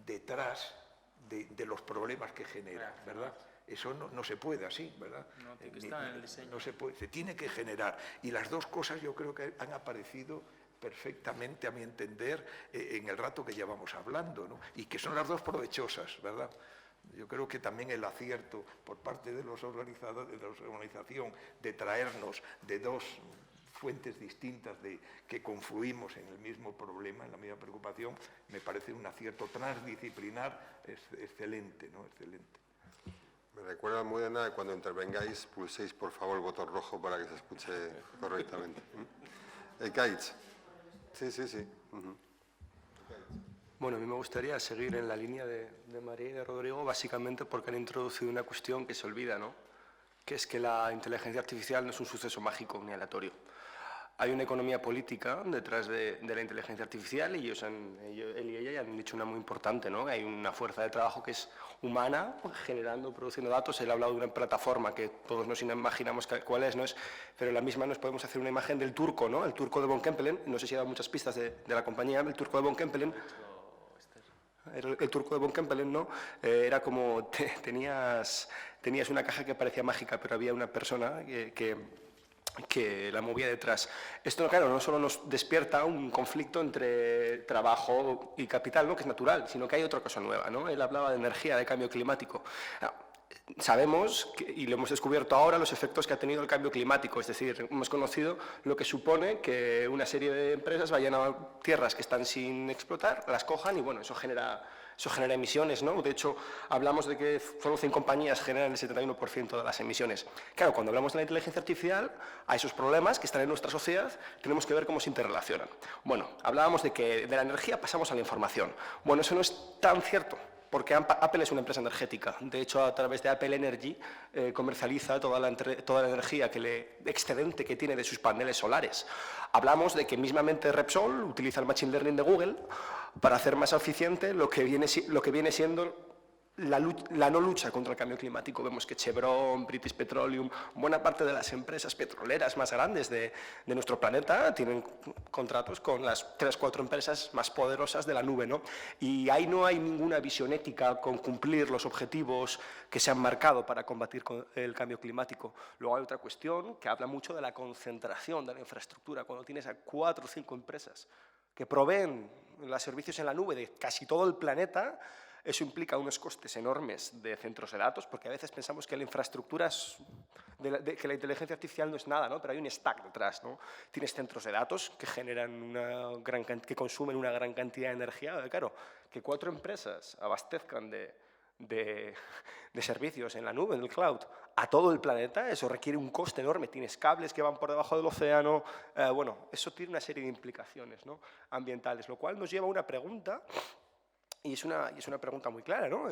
detrás de los problemas que genera, ¿verdad? Eso no se puede así, ¿verdad? No, tiene que estar en el diseño. No se puede, se tiene que generar. Y las dos cosas yo creo que han aparecido perfectamente, a mi entender, en el rato que llevamos hablando, ¿no? Y que son las dos provechosas, ¿verdad? Yo creo que también el acierto por parte de los organizadores, de la organización, de traernos de dos fuentes distintas que confluimos en el mismo problema, en la misma preocupación, me parece un acierto transdisciplinar excelente, ¿no? Excelente. Me recuerda, Almudena, que cuando intervengáis pulséis por favor el botón rojo para que se escuche correctamente. Ekaitz. Sí. Bueno, a mí me gustaría seguir en la línea de María y de Rodrigo, básicamente porque han introducido una cuestión que se olvida, ¿no? Que es que la inteligencia artificial no es un suceso mágico ni aleatorio. Hay una economía política detrás de la inteligencia artificial y él y ella ya han dicho una muy importante, ¿no? Hay una fuerza de trabajo que es humana, generando, produciendo datos. Él ha hablado de una plataforma que todos nos imaginamos cuál es, ¿no? Pero la misma nos podemos hacer una imagen del turco, ¿no? El turco de Von Kempelen, no sé si ha dado muchas pistas de la compañía, el turco de Von Kempelen. El turco de Von Kempelen, ¿no? Era como tenías una caja que parecía mágica, pero había una persona que la movía detrás. Esto, claro, no solo nos despierta un conflicto entre trabajo y capital, ¿no? Que es natural, sino que hay otra cosa nueva, ¿no? Él hablaba de energía, de cambio climático. Sabemos, y lo hemos descubierto ahora, los efectos que ha tenido el cambio climático, es decir, hemos conocido lo que supone que una serie de empresas vayan a tierras que están sin explotar, las cojan y, bueno, eso genera emisiones, ¿no? De hecho, hablamos de que solo 100 compañías generan el 71% de las emisiones. Claro, cuando hablamos de la inteligencia artificial, a esos problemas que están en nuestra sociedad, tenemos que ver cómo se interrelacionan. Bueno, hablábamos de que de la energía pasamos a la información. Bueno, eso no es tan cierto, porque Apple es una empresa energética. De hecho, a través de Apple Energy comercializa toda la energía excedente que tiene de sus paneles solares. Hablamos de que mismamente Repsol utiliza el Machine Learning de Google para hacer más eficiente lo que viene siendo la no lucha contra el cambio climático. Vemos que Chevron, British Petroleum, buena parte de las empresas petroleras más grandes de nuestro planeta tienen contratos con las 3-4 empresas más poderosas de la nube, ¿no? Y ahí no hay ninguna visión ética con cumplir los objetivos que se han marcado para combatir el cambio climático. Luego hay otra cuestión que habla mucho de la concentración de la infraestructura. Cuando tienes a 4 o 5 empresas que proveen los servicios en la nube de casi todo el planeta, eso implica unos costes enormes de centros de datos, porque a veces pensamos que la infraestructura que la inteligencia artificial no es nada, ¿no? Pero hay un stack detrás, ¿no? Tienes centros de datos que generan que consumen una gran cantidad de energía. Claro, que 4 empresas abastezcan de servicios en la nube, en el cloud, a todo el planeta, eso requiere un coste enorme. Tienes cables que van por debajo del océano. Bueno, eso tiene una serie de implicaciones, ¿no? Ambientales, lo cual nos lleva a una pregunta. Y es una pregunta muy clara, ¿no?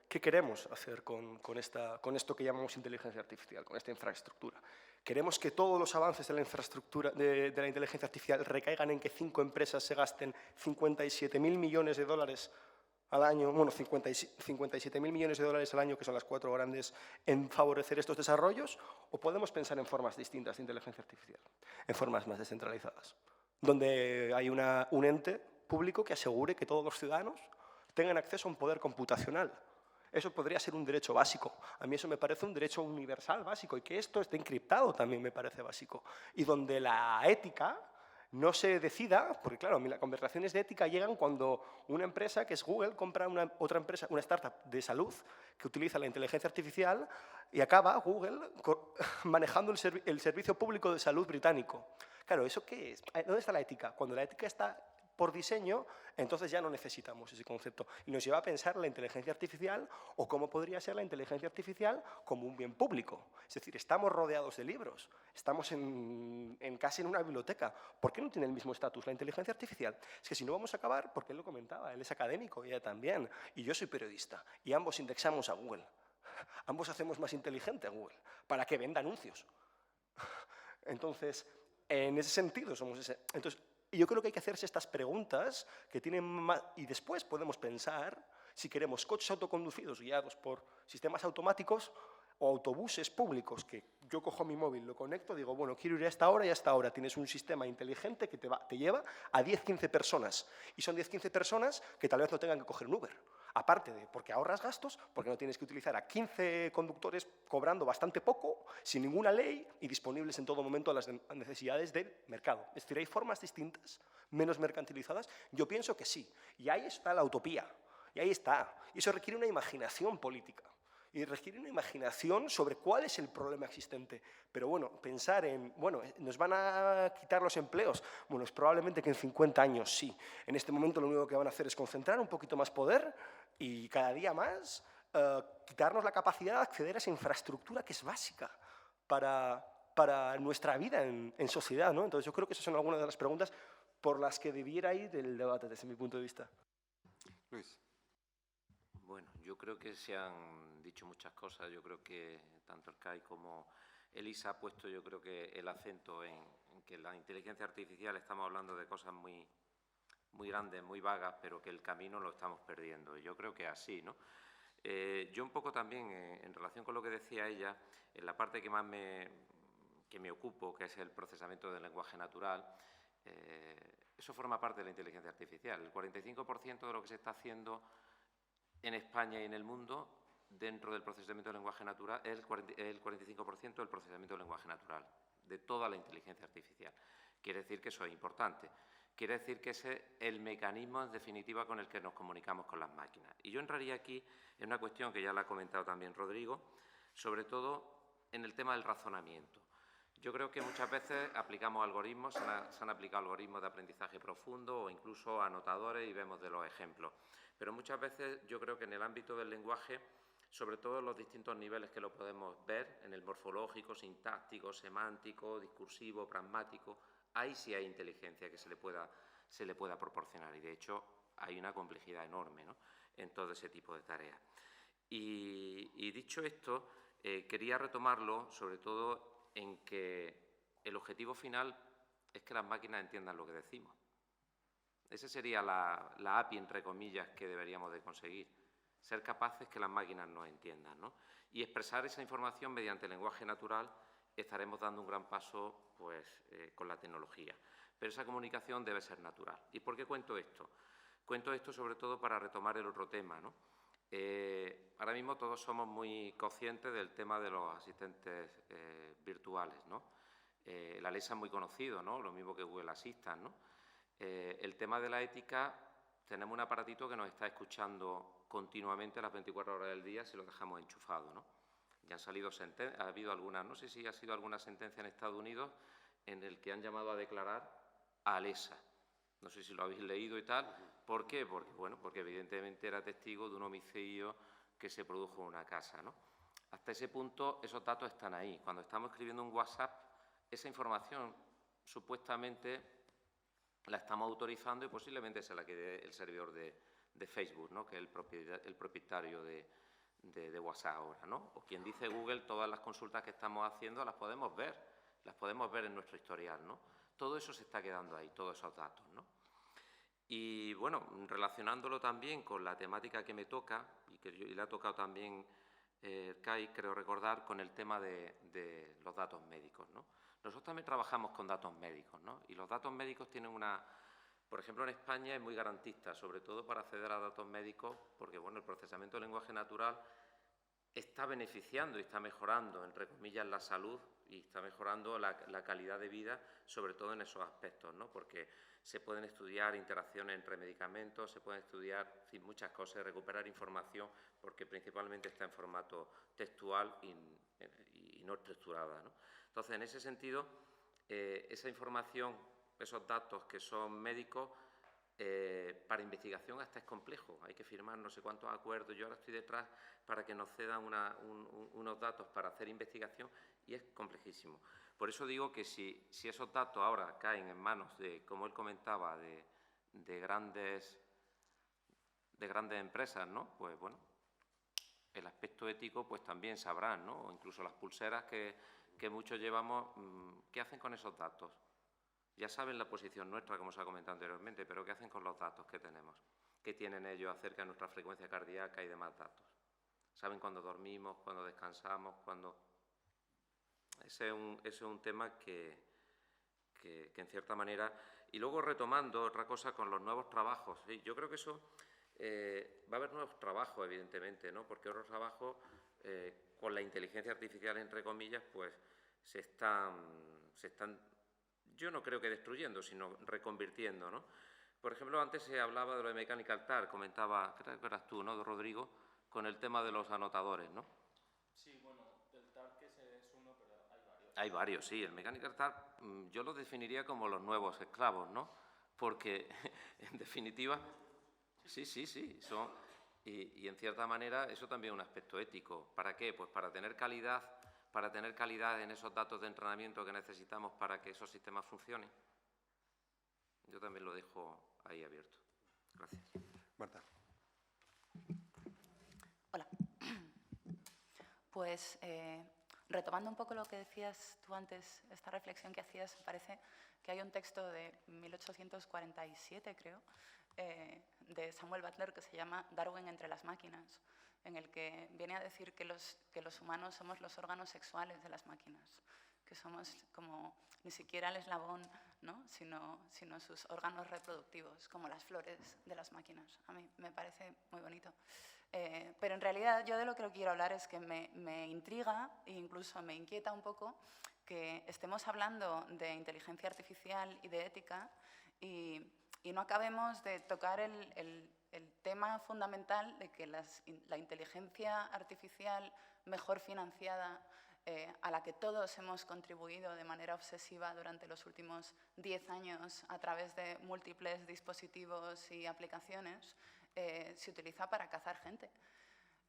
¿Qué queremos hacer con esto que llamamos inteligencia artificial, con esta infraestructura? ¿Queremos que todos los avances de la infraestructura de la inteligencia artificial recaigan en que 5 empresas se gasten 57.000 millones de dólares al año, bueno, 57.000 millones de dólares al año, que son las 4 grandes, en favorecer estos desarrollos? ¿O podemos pensar en formas distintas de inteligencia artificial, en formas más descentralizadas, donde hay un ente público que asegure que todos los ciudadanos tengan acceso a un poder computacional? Eso podría ser un derecho básico. A mí eso me parece un derecho universal básico, y que esto esté encriptado también me parece básico. Y donde la ética no se decida, porque claro, las conversaciones de ética llegan cuando una empresa, que es Google, compra otra empresa, una startup de salud que utiliza la inteligencia artificial, y acaba Google manejando el servicio público de salud británico. Claro, ¿eso qué es? ¿Dónde está la ética? Cuando la ética está por diseño, entonces ya no necesitamos ese concepto. Y nos lleva a pensar la inteligencia artificial o cómo podría ser la inteligencia artificial como un bien público. Es decir, estamos rodeados de libros, estamos casi en una biblioteca. ¿Por qué no tiene el mismo estatus la inteligencia artificial? Es que si no vamos a acabar, porque él lo comentaba, él es académico, ella también, y yo soy periodista, y ambos indexamos a Google. Ambos hacemos más inteligente a Google para que venda anuncios. Entonces, en ese sentido somos ese. Entonces, yo creo que hay que hacerse estas preguntas que tienen más, y después podemos pensar si queremos coches autoconducidos guiados por sistemas automáticos o autobuses públicos que yo cojo mi móvil, lo conecto, digo, bueno, quiero ir a esta hora y a esta hora. Tienes un sistema inteligente que te lleva a 10-15 personas. Y son 10-15 personas que tal vez no tengan que coger un Uber. Aparte de porque ahorras gastos, porque no tienes que utilizar a 15 conductores cobrando bastante poco, sin ninguna ley y disponibles en todo momento a las necesidades del mercado. Es decir, ¿hay formas distintas, menos mercantilizadas? Yo pienso que sí. Y ahí está la utopía. Y ahí está. Y eso requiere una imaginación política. Y requiere una imaginación sobre cuál es el problema existente. Pero bueno, pensar en, bueno, ¿nos van a quitar los empleos? Bueno, es probablemente que en 50 años sí. En este momento lo único que van a hacer es concentrar un poquito más poder y cada día más quitarnos la capacidad de acceder a esa infraestructura que es básica para nuestra vida en sociedad, ¿no? Entonces yo creo que esas son algunas de las preguntas por las que debiera ir el debate desde mi punto de vista. Luis. Bueno, yo creo que se han dicho muchas cosas. Yo creo que tanto el CAI como Elisa ha puesto, yo creo que el acento en que la inteligencia artificial estamos hablando de cosas muy grandes, muy vagas, pero que el camino lo estamos perdiendo. Y yo creo que es así, ¿no? Yo un poco también, en relación con lo que decía ella, en la parte que más me ocupo, que es el procesamiento del lenguaje natural, eso forma parte de la inteligencia artificial. El 45% de lo que se está haciendo en España y en el mundo, dentro del procesamiento del lenguaje natural, es el 45% del procesamiento del lenguaje natural, de toda la inteligencia artificial. Quiere decir que eso es importante. Quiere decir que ese es el mecanismo, en definitiva, con el que nos comunicamos con las máquinas. Y yo entraría aquí en una cuestión que ya la ha comentado también Rodrigo, sobre todo en el tema del razonamiento. Yo creo que muchas veces aplicamos algoritmos, se han aplicado algoritmos de aprendizaje profundo o incluso anotadores y vemos de los ejemplos. Pero muchas veces yo creo que en el ámbito del lenguaje, sobre todo en los distintos niveles que lo podemos ver, en el morfológico, sintáctico, semántico, discursivo, pragmático, ahí sí hay inteligencia que se le pueda proporcionar. Y de hecho hay una complejidad enorme, ¿no?, en todo ese tipo de tareas. Y dicho esto, quería retomarlo sobre todo en que el objetivo final es que las máquinas entiendan lo que decimos. Esa sería la API, entre comillas, que deberíamos de conseguir. Ser capaces que las máquinas nos entiendan, ¿no? Y expresar esa información mediante el lenguaje natural, estaremos dando un gran paso pues, con la tecnología. Pero esa comunicación debe ser natural. ¿Y por qué cuento esto? Cuento esto sobre todo para retomar el otro tema, ¿no? Ahora mismo todos somos muy conscientes del tema de los asistentes virtuales, ¿no? El Alexa es muy conocido, ¿no?, lo mismo que Google Assistant, ¿no? El tema de la ética, tenemos un aparatito que nos está escuchando continuamente las 24 horas del día si lo dejamos enchufado, ¿no? Ya han salido sentencias, ha habido algunas, no sé si ha sido alguna sentencia en Estados Unidos en el que han llamado a declarar a Alexa. No sé si lo habéis leído y tal. ¿Por qué? Porque, bueno, porque evidentemente era testigo de un homicidio que se produjo en una casa, ¿no? Hasta ese punto esos datos están ahí. Cuando estamos escribiendo un WhatsApp, esa información supuestamente la estamos autorizando y posiblemente sea la que dé el servidor de Facebook, ¿no?, que es el propietario de WhatsApp ahora, ¿no? O quien dice Google, todas las consultas que estamos haciendo las podemos ver en nuestro historial, ¿no? Todo eso se está quedando ahí, todos esos datos, ¿no? Y bueno, relacionándolo también con la temática que me toca, y le ha tocado también Kai, creo recordar, con el tema de los datos médicos, ¿no? Nosotros también trabajamos con datos médicos, ¿no? Y los datos médicos tienen por ejemplo, en España es muy garantista, sobre todo para acceder a datos médicos, porque bueno, el procesamiento del lenguaje natural está beneficiando y está mejorando, entre comillas, la salud y está mejorando la calidad de vida, sobre todo en esos aspectos, ¿no? Porque se pueden estudiar interacciones entre medicamentos, se pueden estudiar, en fin, muchas cosas, recuperar información, porque principalmente está en formato textual y no estructurada, ¿no? Entonces, en ese sentido, esa información, esos datos que son médicos, Para investigación hasta es complejo, hay que firmar no sé cuántos acuerdos. Yo ahora estoy detrás para que nos cedan unos datos para hacer investigación y es complejísimo. Por eso digo que si esos datos ahora caen en manos de, como él comentaba, de grandes empresas, ¿no? Pues bueno, el aspecto ético pues también sabrán, ¿no? O incluso las pulseras que muchos llevamos, ¿qué hacen con esos datos? Ya saben la posición nuestra, como se ha comentado anteriormente, pero ¿qué hacen con los datos que tenemos? ¿Qué tienen ellos acerca de nuestra frecuencia cardíaca y demás datos? ¿Saben cuándo dormimos, cuándo descansamos, cuándo...? Ese es un tema que en cierta manera... Y luego retomando otra cosa con los nuevos trabajos. ¿Sí? Yo creo que eso... va a haber nuevos trabajos, evidentemente, ¿no? Porque otros trabajos, con la inteligencia artificial, entre comillas, pues se están yo no creo que destruyendo, sino reconvirtiendo, ¿no? Por ejemplo, antes se hablaba de lo de Mechanical Turk, comentaba, creo que eras tú, ¿no?, Rodrigo, con el tema de los anotadores, ¿no? Sí, bueno, del Turk es uno, pero hay varios. Hay varios, sí. El Mechanical Turk yo lo definiría como los nuevos esclavos, ¿no? Porque, en definitiva, sí, son... Y en cierta manera eso también es un aspecto ético. ¿Para qué? Pues para tener calidad en esos datos de entrenamiento que necesitamos para que esos sistemas funcionen. Yo también lo dejo ahí abierto. Gracias. Marta. Hola. Pues retomando un poco lo que decías tú antes, esta reflexión que hacías, me parece que hay un texto de 1847, creo, de Samuel Butler que se llama Darwin entre las máquinas, en el que viene a decir que los humanos somos los órganos sexuales de las máquinas, que somos como ni siquiera el eslabón, ¿no? sino sus órganos reproductivos, como las flores de las máquinas. A mí me parece muy bonito. Pero en realidad yo de lo que quiero hablar es que me intriga e incluso me inquieta un poco que estemos hablando de inteligencia artificial y de ética y no acabemos de tocar el tema fundamental de que la inteligencia artificial mejor financiada, a la que todos hemos contribuido de manera obsesiva durante los últimos 10 años a través de múltiples dispositivos y aplicaciones, se utiliza para cazar gente.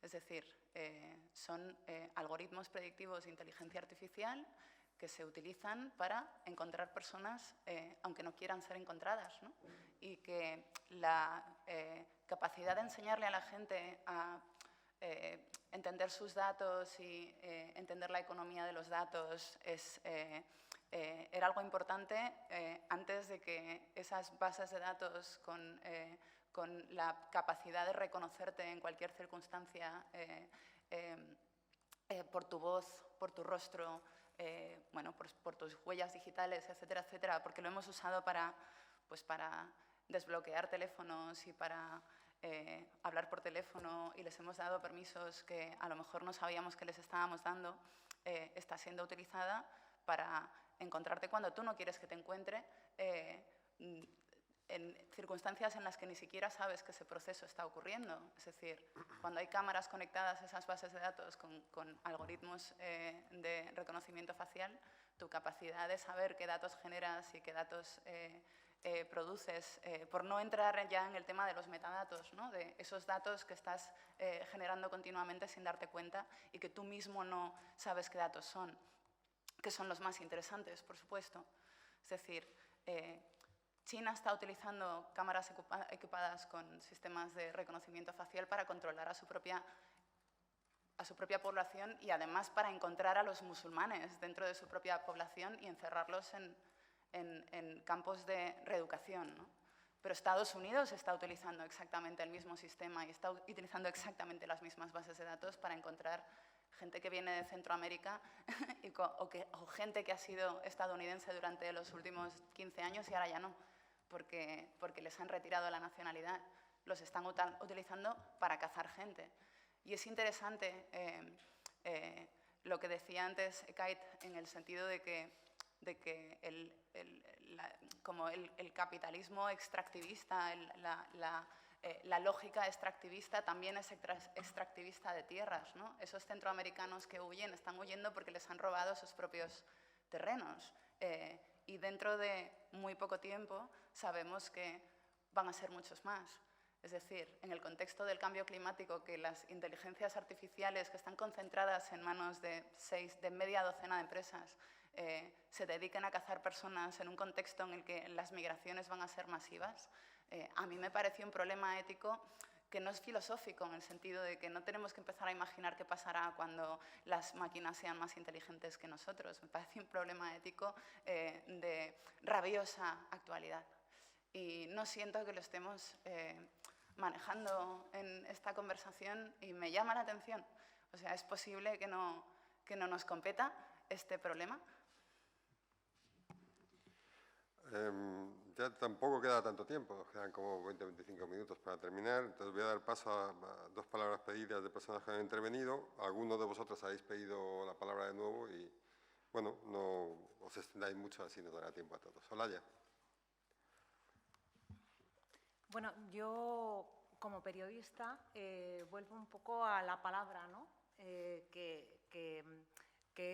Es decir, son algoritmos predictivos de inteligencia artificial que se utilizan para encontrar personas, aunque no quieran ser encontradas, ¿no? Y que la capacidad de enseñarle a la gente a entender sus datos y entender la economía de los datos era algo importante antes de que esas bases de datos con la capacidad de reconocerte en cualquier circunstancia por tu voz, por tu rostro, bueno, por tus huellas digitales, etcétera, etcétera, porque lo hemos usado para desbloquear teléfonos y para hablar por teléfono y les hemos dado permisos que a lo mejor no sabíamos que les estábamos dando, está siendo utilizada para encontrarte cuando tú no quieres que te encuentre, en circunstancias en las que ni siquiera sabes que ese proceso está ocurriendo. Es decir, cuando hay cámaras conectadas a esas bases de datos con algoritmos de reconocimiento facial, tu capacidad de saber qué datos generas y qué datos produces, por no entrar ya en el tema de los metadatos, ¿no? De esos datos que estás generando continuamente sin darte cuenta y que tú mismo no sabes qué datos son, que son los más interesantes, por supuesto. Es decir, China está utilizando cámaras equipadas con sistemas de reconocimiento facial para controlar a su propia población y además para encontrar a los musulmanes dentro de su propia población y encerrarlos en campos de reeducación, ¿no? Pero Estados Unidos está utilizando exactamente el mismo sistema y está utilizando exactamente las mismas bases de datos para encontrar gente que viene de Centroamérica o gente que ha sido estadounidense durante los últimos 15 años y ahora ya no, porque les han retirado la nacionalidad. Los están utilizando para cazar gente. Y es interesante lo que decía antes Ekait en el sentido de que el capitalismo extractivista, la lógica extractivista también es extractivista de tierras, ¿no? Esos centroamericanos que huyen están huyendo porque les han robado sus propios terrenos. Y dentro de muy poco tiempo sabemos que van a ser muchos más. Es decir, en el contexto del cambio climático, que las inteligencias artificiales que están concentradas en manos de media docena de empresas se dediquen a cazar personas en un contexto en el que las migraciones van a ser masivas, a mí me parece un problema ético que no es filosófico, en el sentido de que no tenemos que empezar a imaginar qué pasará cuando las máquinas sean más inteligentes que nosotros. Me parece un problema ético de rabiosa actualidad. Y no siento que lo estemos manejando en esta conversación y me llama la atención. O sea, ¿es posible que no nos competa este problema? Ya tampoco queda tanto tiempo, nos quedan como 20-25 minutos para terminar, entonces voy a dar paso a dos palabras pedidas de personas que han intervenido. Algunos de vosotros habéis pedido la palabra de nuevo y, bueno, no os extendáis mucho, así nos dará tiempo a todos. Olaya. Bueno, yo como periodista vuelvo un poco a la palabra, ¿no? Que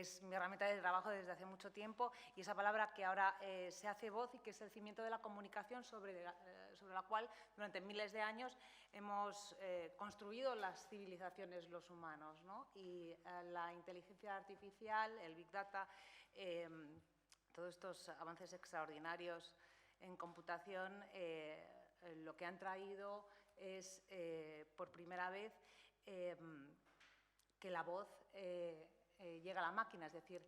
es mi herramienta de trabajo desde hace mucho tiempo, y esa palabra que ahora se hace voz y que es el cimiento de la comunicación sobre la cual durante miles de años hemos construido las civilizaciones los humanos, ¿no? Y la inteligencia artificial, el Big Data, todos estos avances extraordinarios en computación, lo que han traído es, por primera vez, que la voz llega a la máquina. Es decir,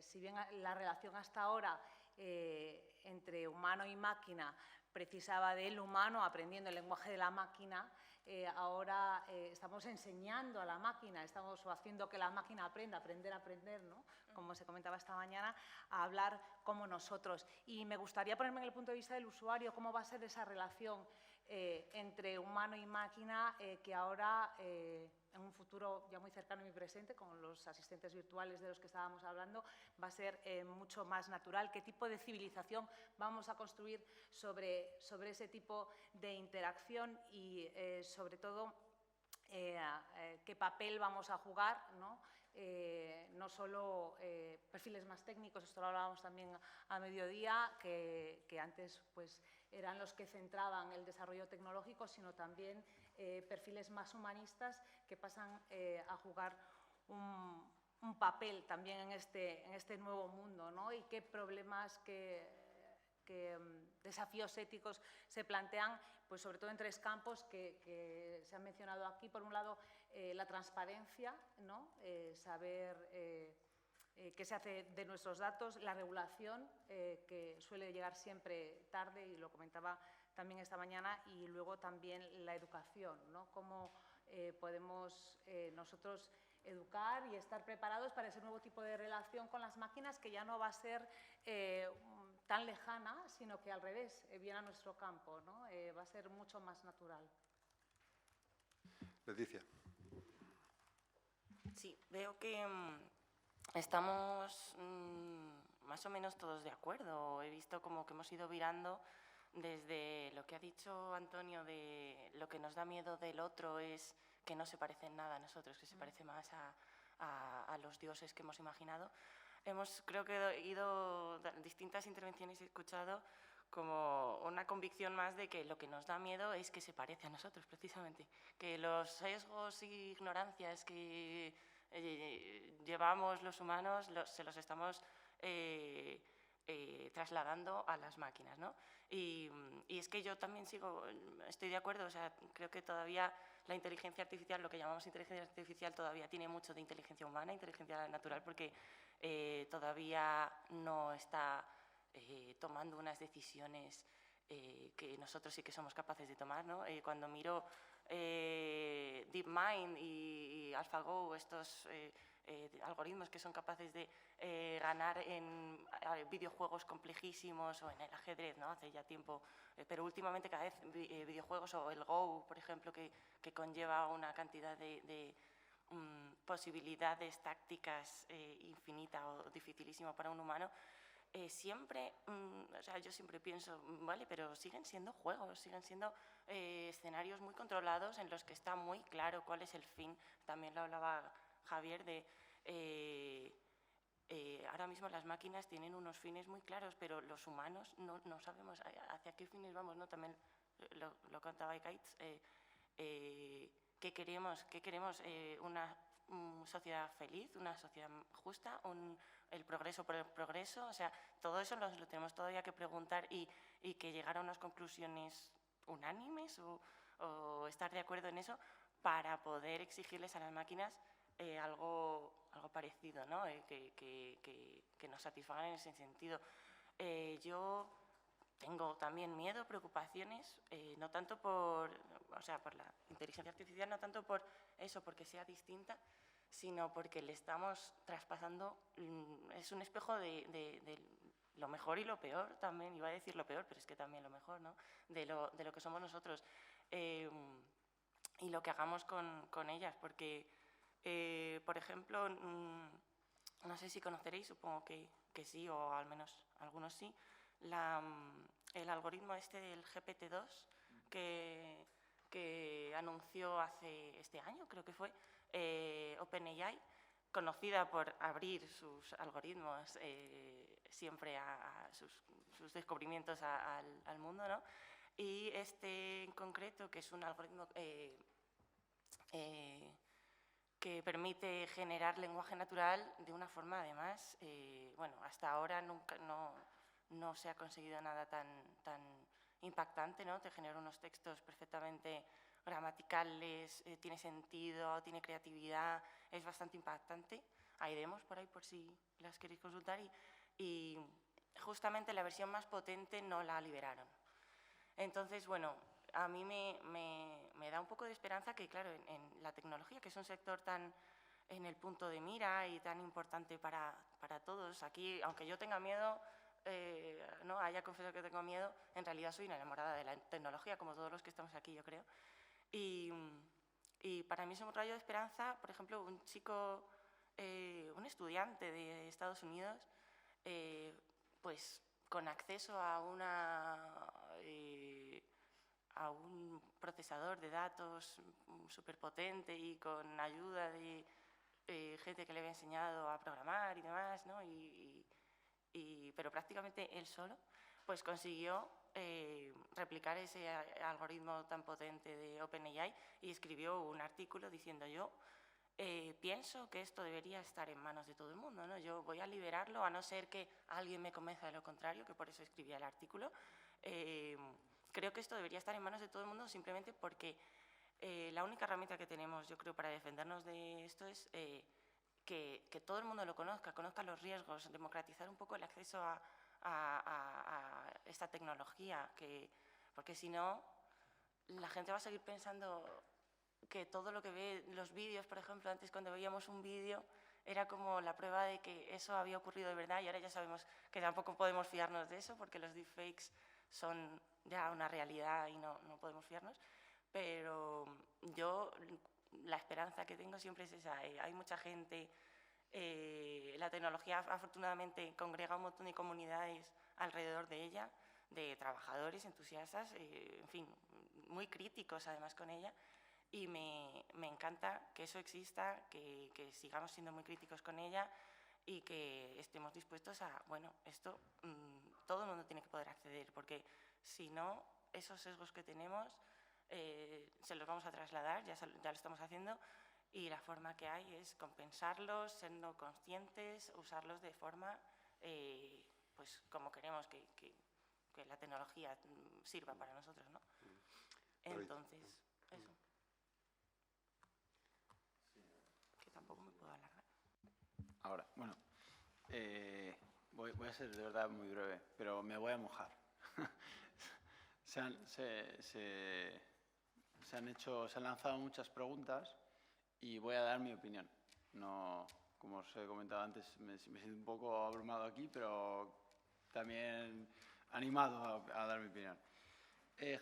si bien la relación hasta ahora entre humano y máquina precisaba del humano aprendiendo el lenguaje de la máquina, ahora estamos enseñando a la máquina, estamos haciendo que la máquina aprender a aprender, ¿no? Como se comentaba esta mañana, a hablar como nosotros. Y me gustaría ponerme en el punto de vista del usuario, cómo va a ser esa relación entre humano y máquina que ahora, en un futuro ya muy cercano y muy presente, con los asistentes virtuales de los que estábamos hablando, va a ser mucho más natural. ¿Qué tipo de civilización vamos a construir sobre ese tipo de interacción y, sobre todo, qué papel vamos a jugar, ¿no? No solo perfiles más técnicos, esto lo hablábamos también a mediodía, que antes pues, eran los que centraban el desarrollo tecnológico, sino también perfiles más humanistas que pasan a jugar un papel también en este nuevo mundo, ¿no? Y qué problemas, qué desafíos éticos se plantean, pues sobre todo en tres campos que se han mencionado aquí. Por un lado, la transparencia, ¿no? Saber qué se hace de nuestros datos, la regulación, que suele llegar siempre tarde, y lo comentaba también esta mañana, y luego también la educación, ¿no? Cómo podemos nosotros educar y estar preparados para ese nuevo tipo de relación con las máquinas, que ya no va a ser tan lejana, sino que al revés, viene a nuestro campo, ¿no? Va a ser mucho más natural. Leticia. Sí, veo que estamos más o menos todos de acuerdo. He visto como que hemos ido virando desde lo que ha dicho Antonio de lo que nos da miedo del otro es que no se parece en nada a nosotros, que se parece más a los dioses que hemos imaginado. Creo que he ido, distintas intervenciones he escuchado como una convicción más de que lo que nos da miedo es que se parece a nosotros, precisamente. Que los sesgos y ignorancias que llevamos los humanos se los estamos trasladando a las máquinas, ¿no? Y es que yo también estoy de acuerdo, o sea, creo que todavía la inteligencia artificial, lo que llamamos inteligencia artificial, todavía tiene mucho de inteligencia humana, inteligencia natural, porque todavía no está tomando unas decisiones que nosotros sí que somos capaces de tomar, ¿no? Cuando miro DeepMind y AlphaGo, estos algoritmos que son capaces de ganar en videojuegos complejísimos o en el ajedrez, ¿no? Hace ya tiempo, pero últimamente cada vez videojuegos o el Go, por ejemplo, que conlleva una cantidad de posibilidades tácticas infinita o dificilísima para un humano, siempre, o sea, yo siempre pienso, vale, pero siguen siendo juegos, siguen siendo escenarios muy controlados en los que está muy claro cuál es el fin. También lo hablaba Javier de ahora mismo las máquinas tienen unos fines muy claros, pero los humanos no sabemos hacia qué fines vamos, ¿no? También lo contaba Ikaitz, ¿qué queremos? Una sociedad feliz, una sociedad justa, el progreso por el progreso, o sea, todo eso lo tenemos todavía que preguntar y que llegar a unas conclusiones unánimes o estar de acuerdo en eso para poder exigirles a las máquinas algo parecido, ¿no? Que nos satisfagan en ese sentido. Yo tengo también miedo, preocupaciones, no tanto por la inteligencia artificial, no tanto por eso, porque sea distinta, sino porque le estamos traspasando, es un espejo de lo mejor y lo peor también, iba a decir lo peor, pero es que también lo mejor, ¿no? De lo que somos nosotros y lo que hagamos con ellas, porque, por ejemplo, no sé si conoceréis, supongo que sí, o al menos algunos sí, el algoritmo del GPT-2 que anunció este año, creo que fue, OpenAI, conocida por abrir sus algoritmos siempre a sus descubrimientos al mundo, ¿no? Y en concreto, que es un algoritmo que permite generar lenguaje natural de una forma, además, bueno, hasta ahora no se ha conseguido nada tan impactante, ¿no? Te genera unos textos perfectamente gramaticales, tiene sentido, tiene creatividad, es bastante impactante. Hay demos por ahí por si las queréis consultar y justamente la versión más potente no la liberaron. Entonces, bueno, a mí me da un poco de esperanza que, claro, en la tecnología, que es un sector tan en el punto de mira y tan importante para todos, aquí, aunque yo tenga miedo, no haya confesado que tengo miedo, en realidad soy una enamorada de la tecnología, como todos los que estamos aquí, yo creo. Y para mí es un rayo de esperanza, por ejemplo, un chico, un estudiante de Estados Unidos, pues con acceso a un procesador de datos súper potente y con ayuda de gente que le había enseñado a programar y demás, ¿no? Pero prácticamente él solo, pues consiguió replicar ese algoritmo tan potente de OpenAI y escribió un artículo diciendo: yo pienso que esto debería estar en manos de todo el mundo, ¿no? Yo voy a liberarlo, a no ser que alguien me convenza de lo contrario, que por eso escribía el artículo. Creo que esto debería estar en manos de todo el mundo simplemente porque la única herramienta que tenemos, yo creo, para defendernos de esto es que todo el mundo lo conozca los riesgos, democratizar un poco el acceso a esta tecnología, porque si no, la gente va a seguir pensando que todo lo que ve, los vídeos, por ejemplo, antes cuando veíamos un vídeo era como la prueba de que eso había ocurrido de verdad y ahora ya sabemos que tampoco podemos fiarnos de eso porque los deepfakes son ya una realidad y no podemos fiarnos. Pero yo la esperanza que tengo siempre es esa. Hay mucha gente, la tecnología afortunadamente congrega un montón de comunidades alrededor de ella, de trabajadores entusiastas, en fin, muy críticos además con ella, y me encanta que eso exista, que sigamos siendo muy críticos con ella y que estemos dispuestos a, bueno, esto todo el mundo tiene que poder acceder, porque si no, esos sesgos que tenemos se los vamos a trasladar, ya lo estamos haciendo, y la forma que hay es compensarlos, siendo conscientes, usarlos de forma pues como queremos que la tecnología sirva para nosotros, ¿no? Entonces, eso. Que tampoco me puedo alargar. Ahora, bueno, voy a ser de verdad muy breve, pero me voy a mojar. Se han lanzado muchas preguntas y voy a dar mi opinión. No, como os he comentado antes, me siento un poco abrumado aquí, pero también animado a dar mi opinión.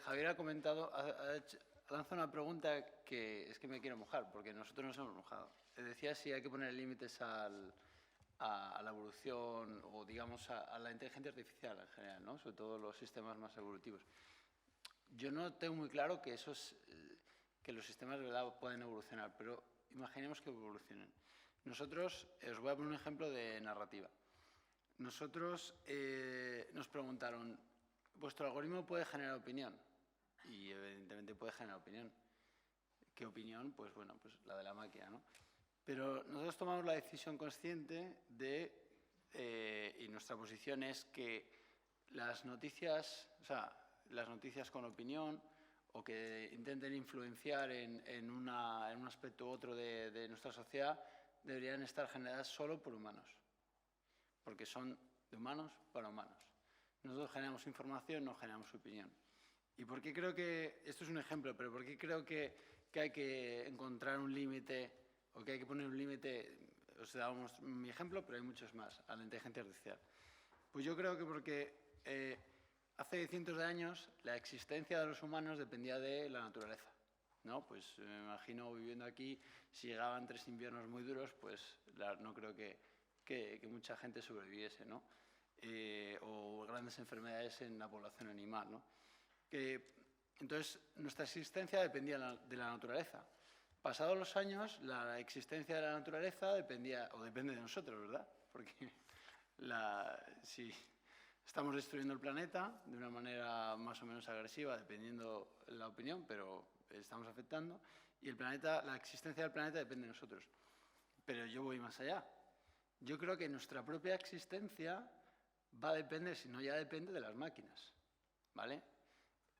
Javier ha comentado, ha lanzado una pregunta que es que me quiero mojar, porque nosotros nos hemos mojado. Decía si hay que poner límites a la evolución o, digamos, a la inteligencia artificial en general, ¿no? Sobre todo los sistemas más evolutivos. Yo no tengo muy claro que que los sistemas de verdad pueden evolucionar, pero imaginemos que evolucionen. Nosotros, os voy a poner un ejemplo de narrativa. Nosotros nos preguntaron, ¿vuestro algoritmo puede generar opinión? Y evidentemente puede generar opinión. ¿Qué opinión? Pues bueno, pues la de la máquina, ¿no? Pero nosotros tomamos la decisión consciente y nuestra posición es que las noticias, o sea, las noticias con opinión o que intenten influenciar en un aspecto u otro de nuestra sociedad deberían estar generadas solo por humanos, porque son de humanos para humanos. Nosotros generamos información, no generamos opinión. ¿Y por qué creo que, esto es un ejemplo, pero por qué creo que hay que encontrar un límite o que hay que poner un límite? Os damos mi ejemplo, pero hay muchos más, a la inteligencia artificial. Pues yo creo que porque hace cientos de años la existencia de los humanos dependía de la naturaleza, ¿no? Pues me imagino viviendo aquí, si llegaban 3 inviernos muy duros, pues no creo que mucha gente sobreviviese, ¿no? O grandes enfermedades en la población animal, ¿no? Entonces, nuestra existencia dependía de la naturaleza. Pasados los años, la existencia de la naturaleza depende de nosotros, ¿verdad? Porque si estamos destruyendo el planeta de una manera más o menos agresiva, dependiendo de la opinión, pero estamos afectando, y la existencia del planeta depende de nosotros. Pero yo voy más allá. Yo creo que nuestra propia existencia va a depender, si no ya depende de las máquinas, ¿vale?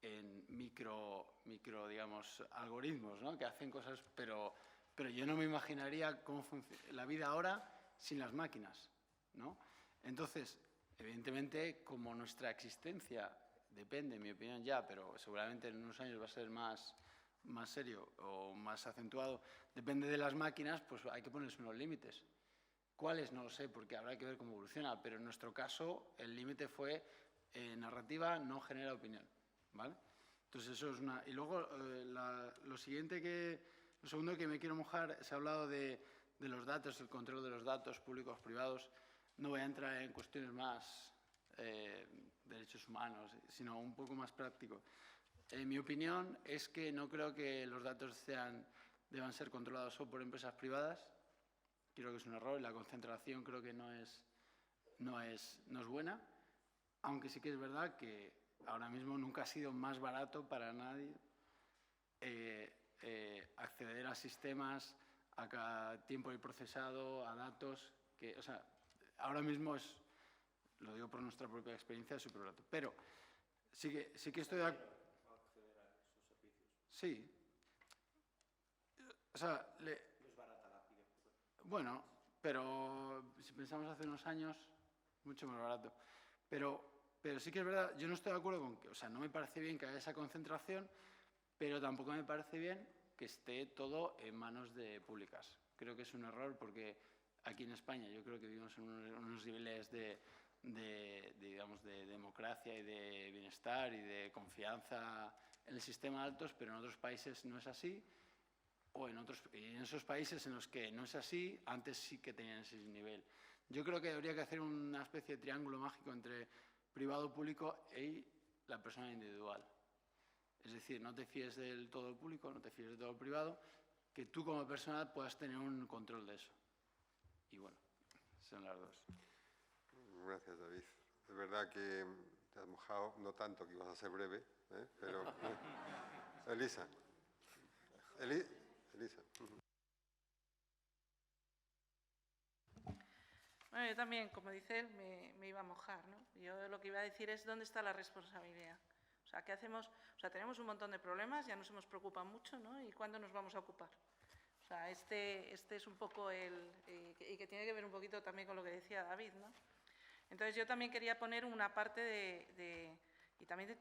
En micro digamos, algoritmos, ¿no? Que hacen cosas, pero yo no me imaginaría cómo funciona la vida ahora sin las máquinas, ¿no? Entonces, evidentemente, como nuestra existencia depende, en mi opinión ya, pero seguramente en unos años va a ser más serio o más acentuado, depende de las máquinas, pues hay que ponerse unos límites. ¿Cuáles? No lo sé, porque habrá que ver cómo evoluciona, pero en nuestro caso el límite fue narrativa no genera opinión, ¿vale? Entonces eso es una... Y luego lo segundo que me quiero mojar, se ha hablado de los datos, el control de los datos públicos, privados. No voy a entrar en cuestiones más derechos humanos, sino un poco más práctico. En mi opinión es que no creo que los datos deban ser controlados solo por empresas privadas. Creo que es un error y la concentración creo que no es buena, aunque sí que es verdad que ahora mismo nunca ha sido más barato para nadie acceder a sistemas, a tiempo de procesado, a datos, o sea, ahora mismo lo digo por nuestra propia experiencia, es súper barato. Pero sí que estoy de acuerdo. ¿Acceder a esos servicios? Sí. O sea, no es barata la aplicación. Bueno, pero si pensamos hace unos años, mucho más barato. Pero sí que es verdad, yo no estoy de acuerdo con que, o sea, no me parece bien que haya esa concentración, pero tampoco me parece bien que esté todo en manos de públicas. Creo que es un error porque aquí en España yo creo que vivimos en unos niveles de democracia y de bienestar y de confianza en el sistema altos, pero en otros países no es así. O en esos países en los que no es así, antes sí que tenían ese nivel. Yo creo que habría que hacer una especie de triángulo mágico entre privado, público y la persona individual. Es decir, no te fíes del todo público, no te fíes de todo privado, que tú como persona puedas tener un control de eso. Y bueno, son las dos. Gracias, David. Es verdad que te has mojado, no tanto que ibas a ser breve, pero... Elisa. Elisa. Bueno, yo también, como dice él, me iba a mojar, ¿no? Yo lo que iba a decir es dónde está la responsabilidad. O sea, ¿qué hacemos? O sea, tenemos un montón de problemas, ya nos hemos preocupado mucho, ¿no? ¿Y cuándo nos vamos a ocupar? O sea, este es un poco y que tiene que ver un poquito también con lo que decía David, ¿no? Entonces, yo también quería poner una parte y también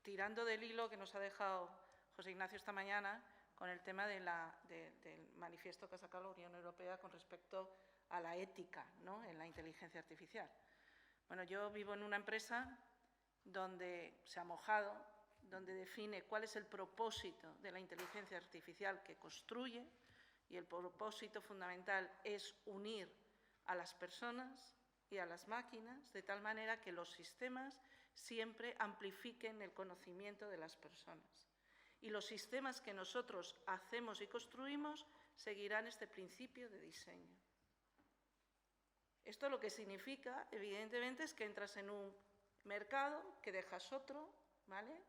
tirando del hilo que nos ha dejado José Ignacio esta mañana, con el tema del manifiesto que ha sacado la Unión Europea con respecto a la ética, ¿no?, en la inteligencia artificial. Bueno, yo vivo en una empresa donde se ha mojado, donde define cuál es el propósito de la inteligencia artificial que construye, y el propósito fundamental es unir a las personas y a las máquinas de tal manera que los sistemas siempre amplifiquen el conocimiento de las personas. Y los sistemas que nosotros hacemos y construimos seguirán este principio de diseño. Esto lo que significa, evidentemente, es que entras en un mercado, que dejas otro, ¿vale?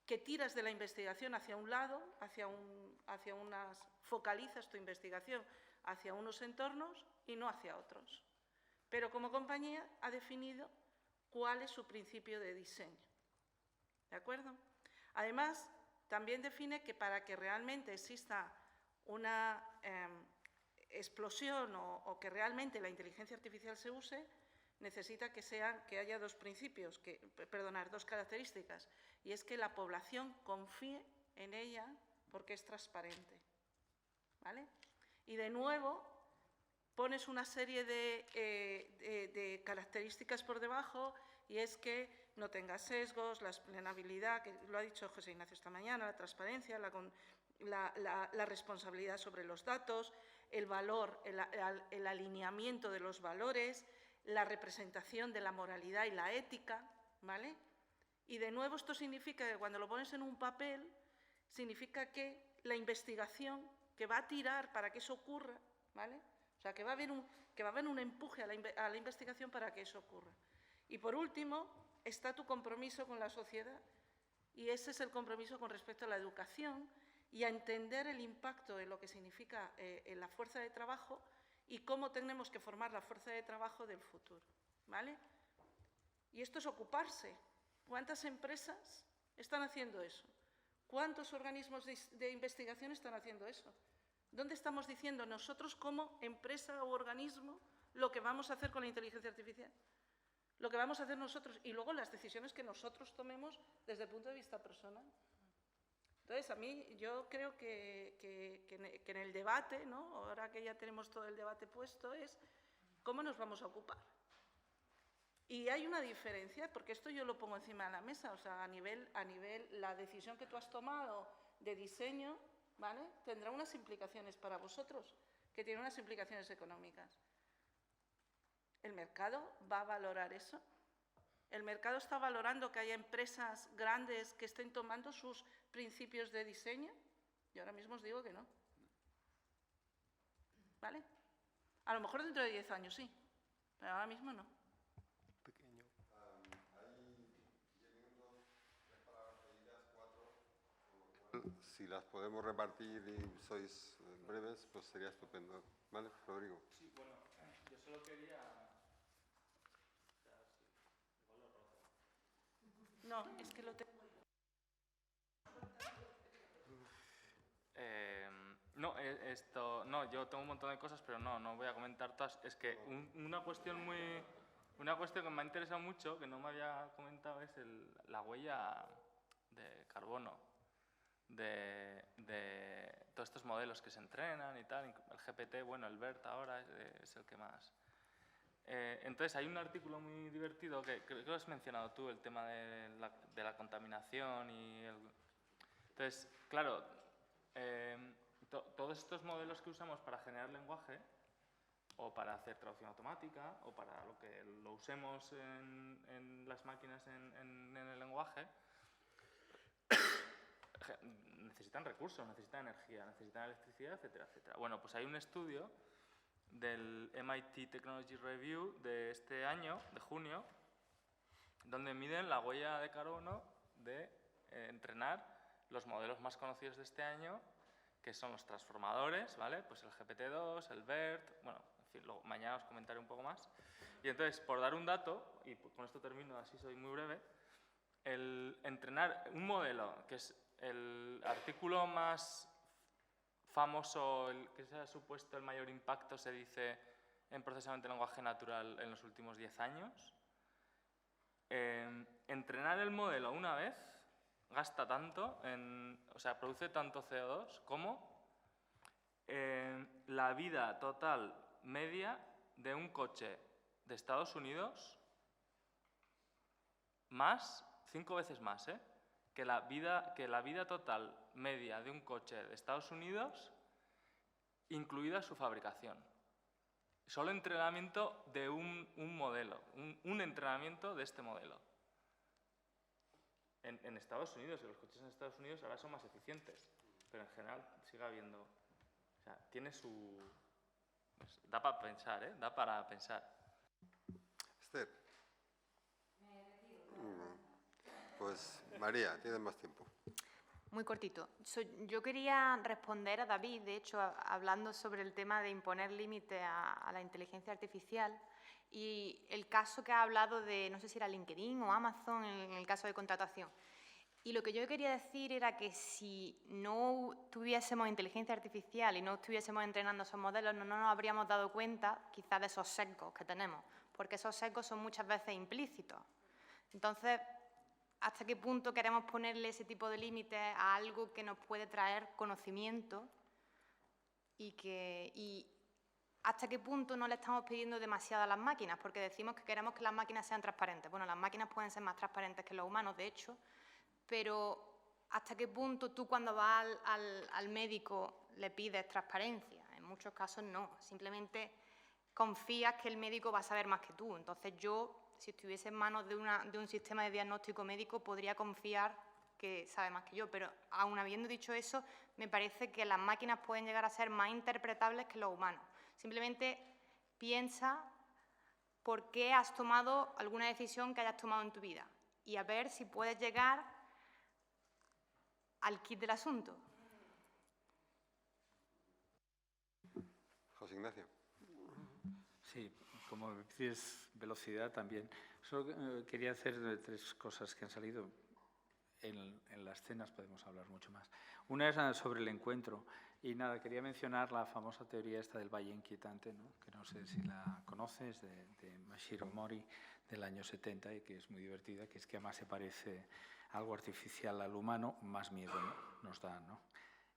Que tiras de la investigación hacia un lado, focalizas tu investigación hacia unos entornos y no hacia otros. Pero como compañía ha definido cuál es su principio de diseño. ¿De acuerdo? Además, también define que para que realmente exista una explosión o que realmente la inteligencia artificial se use, necesita que haya dos características, y es que la población confíe en ella porque es transparente, ¿vale? Y de nuevo pones una serie de características por debajo, y es que no tenga sesgos, la explicabilidad, que lo ha dicho José Ignacio esta mañana, la transparencia, la responsabilidad sobre los datos, el valor, el alineamiento de los valores, la representación de la moralidad y la ética, ¿vale? Y de nuevo esto significa que cuando lo pones en un papel, significa que la investigación que va a tirar para que eso ocurra, ¿vale? O sea, que va a haber un empuje a la investigación para que eso ocurra. Y por último, está tu compromiso con la sociedad, y ese es el compromiso con respecto a la educación y a entender el impacto de lo que significa en la fuerza de trabajo y cómo tenemos que formar la fuerza de trabajo del futuro, ¿vale? Y esto es ocuparse. ¿Cuántas empresas están haciendo eso? ¿Cuántos organismos de investigación están haciendo eso? ¿Dónde estamos diciendo nosotros como empresa o organismo lo que vamos a hacer con la inteligencia artificial? Lo que vamos a hacer nosotros y luego las decisiones que nosotros tomemos desde el punto de vista personal. Entonces, a mí, yo creo que en el debate, ¿no? Ahora que ya tenemos todo el debate puesto, es cómo nos vamos a ocupar. Y hay una diferencia, porque esto yo lo pongo encima de la mesa, o sea, a nivel la decisión que tú has tomado de diseño, ¿vale? Tendrá unas implicaciones para vosotros, que tienen unas implicaciones económicas. ¿El mercado va a valorar eso? ¿El mercado está valorando que haya empresas grandes que estén tomando sus principios de diseño? Yo ahora mismo os digo que no. ¿Vale? A lo mejor dentro de 10 años sí, pero ahora mismo no. Pequeño. Hay 10 minutos, 3 palabras pedidas, 4. Si las podemos repartir y sois breves, pues sería estupendo. ¿Vale, Rodrigo? Sí, bueno, yo solo quería... No, es que lo tengo. No, yo tengo un montón de cosas, pero no voy a comentar todas. Es que una cuestión que me ha interesado mucho, que no me había comentado, es la huella de carbono de todos estos modelos que se entrenan y tal. El GPT, bueno, el BERT ahora es el que más... entonces, hay un artículo muy divertido que creo que has mencionado tú, el tema de la contaminación y Entonces, claro, todos estos modelos que usamos para generar lenguaje o para hacer traducción automática o para lo que lo usemos en las máquinas en el lenguaje, necesitan recursos, necesitan energía, necesitan electricidad, etcétera, etcétera. Bueno, pues hay un estudio del MIT Technology Review de este año, de junio, donde miden la huella de carbono de entrenar los modelos más conocidos de este año, que son los transformadores, ¿vale? Pues el GPT-2, el BERT, bueno, en fin, luego, mañana os comentaré un poco más. Y entonces, por dar un dato, y con esto termino, así soy muy breve, el entrenar un modelo, que es el artículo más famoso, el que se ha supuesto el mayor impacto, se dice, en procesamiento de lenguaje natural en los últimos 10 años. Entrenar el modelo una vez gasta tanto, o sea, produce tanto CO2 como la vida total media de un coche de Estados Unidos, más, 5 veces más, que la vida total media de un coche de Estados Unidos, incluida su fabricación. Solo entrenamiento de un modelo, un entrenamiento de este modelo. En Estados Unidos, y los coches en Estados Unidos ahora son más eficientes, pero en general sigue habiendo... O sea, tiene su... Pues, da para pensar, da para pensar. Esther. Pues María, tienes más tiempo. Muy cortito. Yo quería responder a David, de hecho, hablando sobre el tema de imponer límites a la inteligencia artificial y el caso que ha hablado de, no sé si era LinkedIn o Amazon, en el caso de contratación. Y lo que yo quería decir era que si no tuviésemos inteligencia artificial y no estuviésemos entrenando esos modelos, no nos habríamos dado cuenta quizás de esos sesgos que tenemos, porque esos sesgos son muchas veces implícitos. Entonces, ¿hasta qué punto queremos ponerle ese tipo de límites a algo que nos puede traer conocimiento y hasta qué punto no le estamos pidiendo demasiado a las máquinas? Porque decimos que queremos que las máquinas sean transparentes. Bueno, las máquinas pueden ser más transparentes que los humanos, de hecho, pero ¿hasta qué punto tú cuando vas al médico le pides transparencia? En muchos casos no, simplemente confías que el médico va a saber más que tú. Entonces yo, si estuviese en manos de un sistema de diagnóstico médico, podría confiar que sabe más que yo, pero aun habiendo dicho eso, me parece que las máquinas pueden llegar a ser más interpretables que los humanos. Simplemente piensa por qué has tomado alguna decisión que hayas tomado en tu vida y a ver si puedes llegar al quid del asunto. José Ignacio. Sí, como dices, velocidad también. Solo quería hacer 3 cosas que han salido. En las cenas podemos hablar mucho más. Una es sobre el encuentro. Y nada, quería mencionar la famosa teoría esta del valle inquietante, ¿no? Que no sé si la conoces, de Mashiro Mori, del año 70, y que es muy divertida, que es que además se parece algo artificial al humano, más miedo, ¿no? Nos da, ¿no?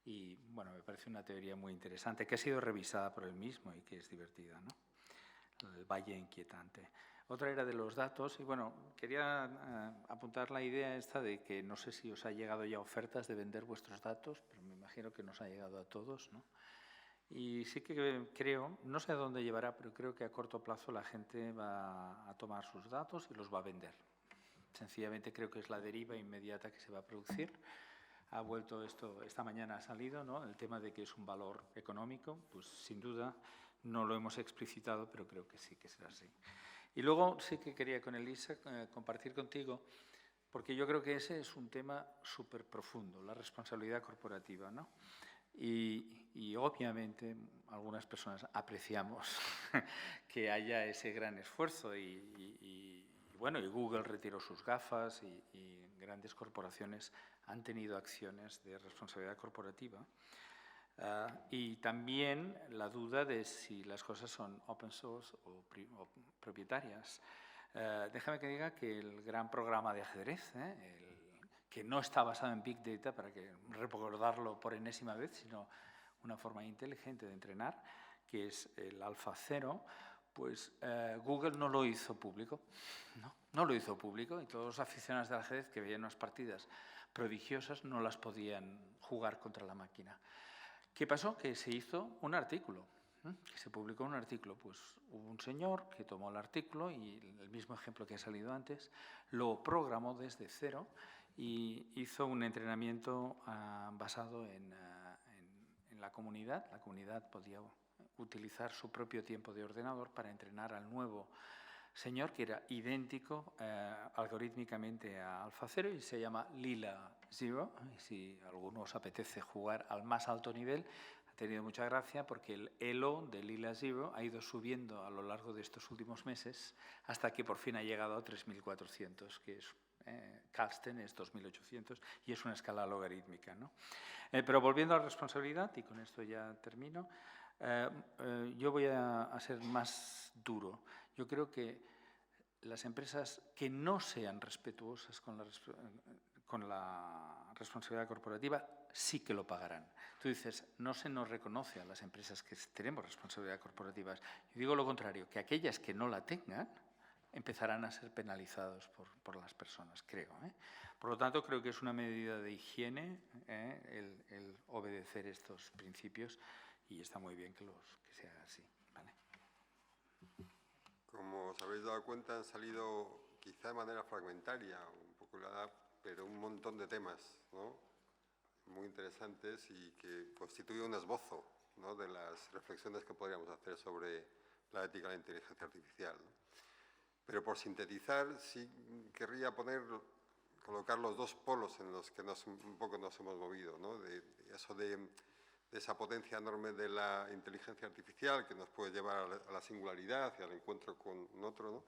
Y bueno, me parece una teoría muy interesante, que ha sido revisada por él mismo y que es divertida, ¿no? El valle inquietante. Otra era de los datos, y bueno, quería apuntar la idea esta de que no sé si os ha llegado ya ofertas de vender vuestros datos, pero me imagino que nos ha llegado a todos, ¿no? Y sí que creo, no sé a dónde llevará, pero creo que a corto plazo la gente va a tomar sus datos y los va a vender. Sencillamente creo que es la deriva inmediata que se va a producir. Ha vuelto esto, esta mañana ha salido, ¿no? El tema de que es un valor económico, pues sin duda no lo hemos explicitado, pero creo que sí que será así. Y luego sí que quería con Elisa compartir contigo, porque yo creo que ese es un tema súper profundo, la responsabilidad corporativa, ¿no? Y obviamente algunas personas apreciamos que haya ese gran esfuerzo y bueno, y Google retiró sus gafas y grandes corporaciones han tenido acciones de responsabilidad corporativa. Y también la duda de si las cosas son open source o propietarias. Déjame que diga que el gran programa de ajedrez, que no está basado en Big Data, para que recordarlo por enésima vez, sino una forma inteligente de entrenar, que es el AlphaZero, pues Google no lo hizo público. No lo hizo público y todos los aficionados del ajedrez que veían unas partidas prodigiosas no las podían jugar contra la máquina. ¿Qué pasó? Que se hizo un artículo, que se publicó un artículo. Pues hubo un señor que tomó el artículo y el mismo ejemplo que ha salido antes, lo programó desde cero y hizo un entrenamiento basado en la comunidad. La comunidad podía utilizar su propio tiempo de ordenador para entrenar al nuevo señor, que era idéntico algorítmicamente a AlphaZero y se llama Lila Zero. Y si a alguno os apetece jugar al más alto nivel, ha tenido mucha gracia porque el elo de Lila Zero ha ido subiendo a lo largo de estos últimos meses hasta que por fin ha llegado a 3.400, que es Carlsen es 2.800 y es una escala logarítmica, ¿no? Pero volviendo a la responsabilidad, y con esto ya termino, yo voy a ser más duro. Yo creo que las empresas que no sean respetuosas con la responsabilidad corporativa sí que lo pagarán. Tú dices, no se nos reconoce a las empresas que tenemos responsabilidad corporativa. Yo digo lo contrario, que aquellas que no la tengan empezarán a ser penalizados por las personas, creo. Por lo tanto, creo que es una medida de higiene el obedecer estos principios y está muy bien que sea así. ¿Vale? Como os habéis dado cuenta, han salido quizá de manera fragmentaria, un poco pero un montón de temas, ¿no? Muy interesantes y que constituyen un esbozo, ¿no? De las reflexiones que podríamos hacer sobre la ética de la inteligencia artificial, ¿no? Pero por sintetizar, sí querría colocar los dos polos en los que un poco nos hemos movido, ¿no? De esa potencia enorme de la inteligencia artificial que nos puede llevar a la singularidad y al encuentro con otro, ¿no?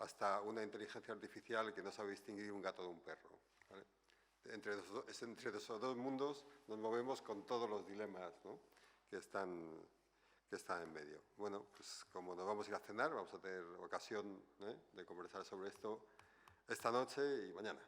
Hasta una inteligencia artificial que no sabe distinguir un gato de un perro, ¿vale? Entre esos dos mundos nos movemos con todos los dilemas, ¿no? que están en medio. Bueno, pues como nos vamos a ir a cenar, vamos a tener ocasión de conversar sobre esto esta noche y mañana.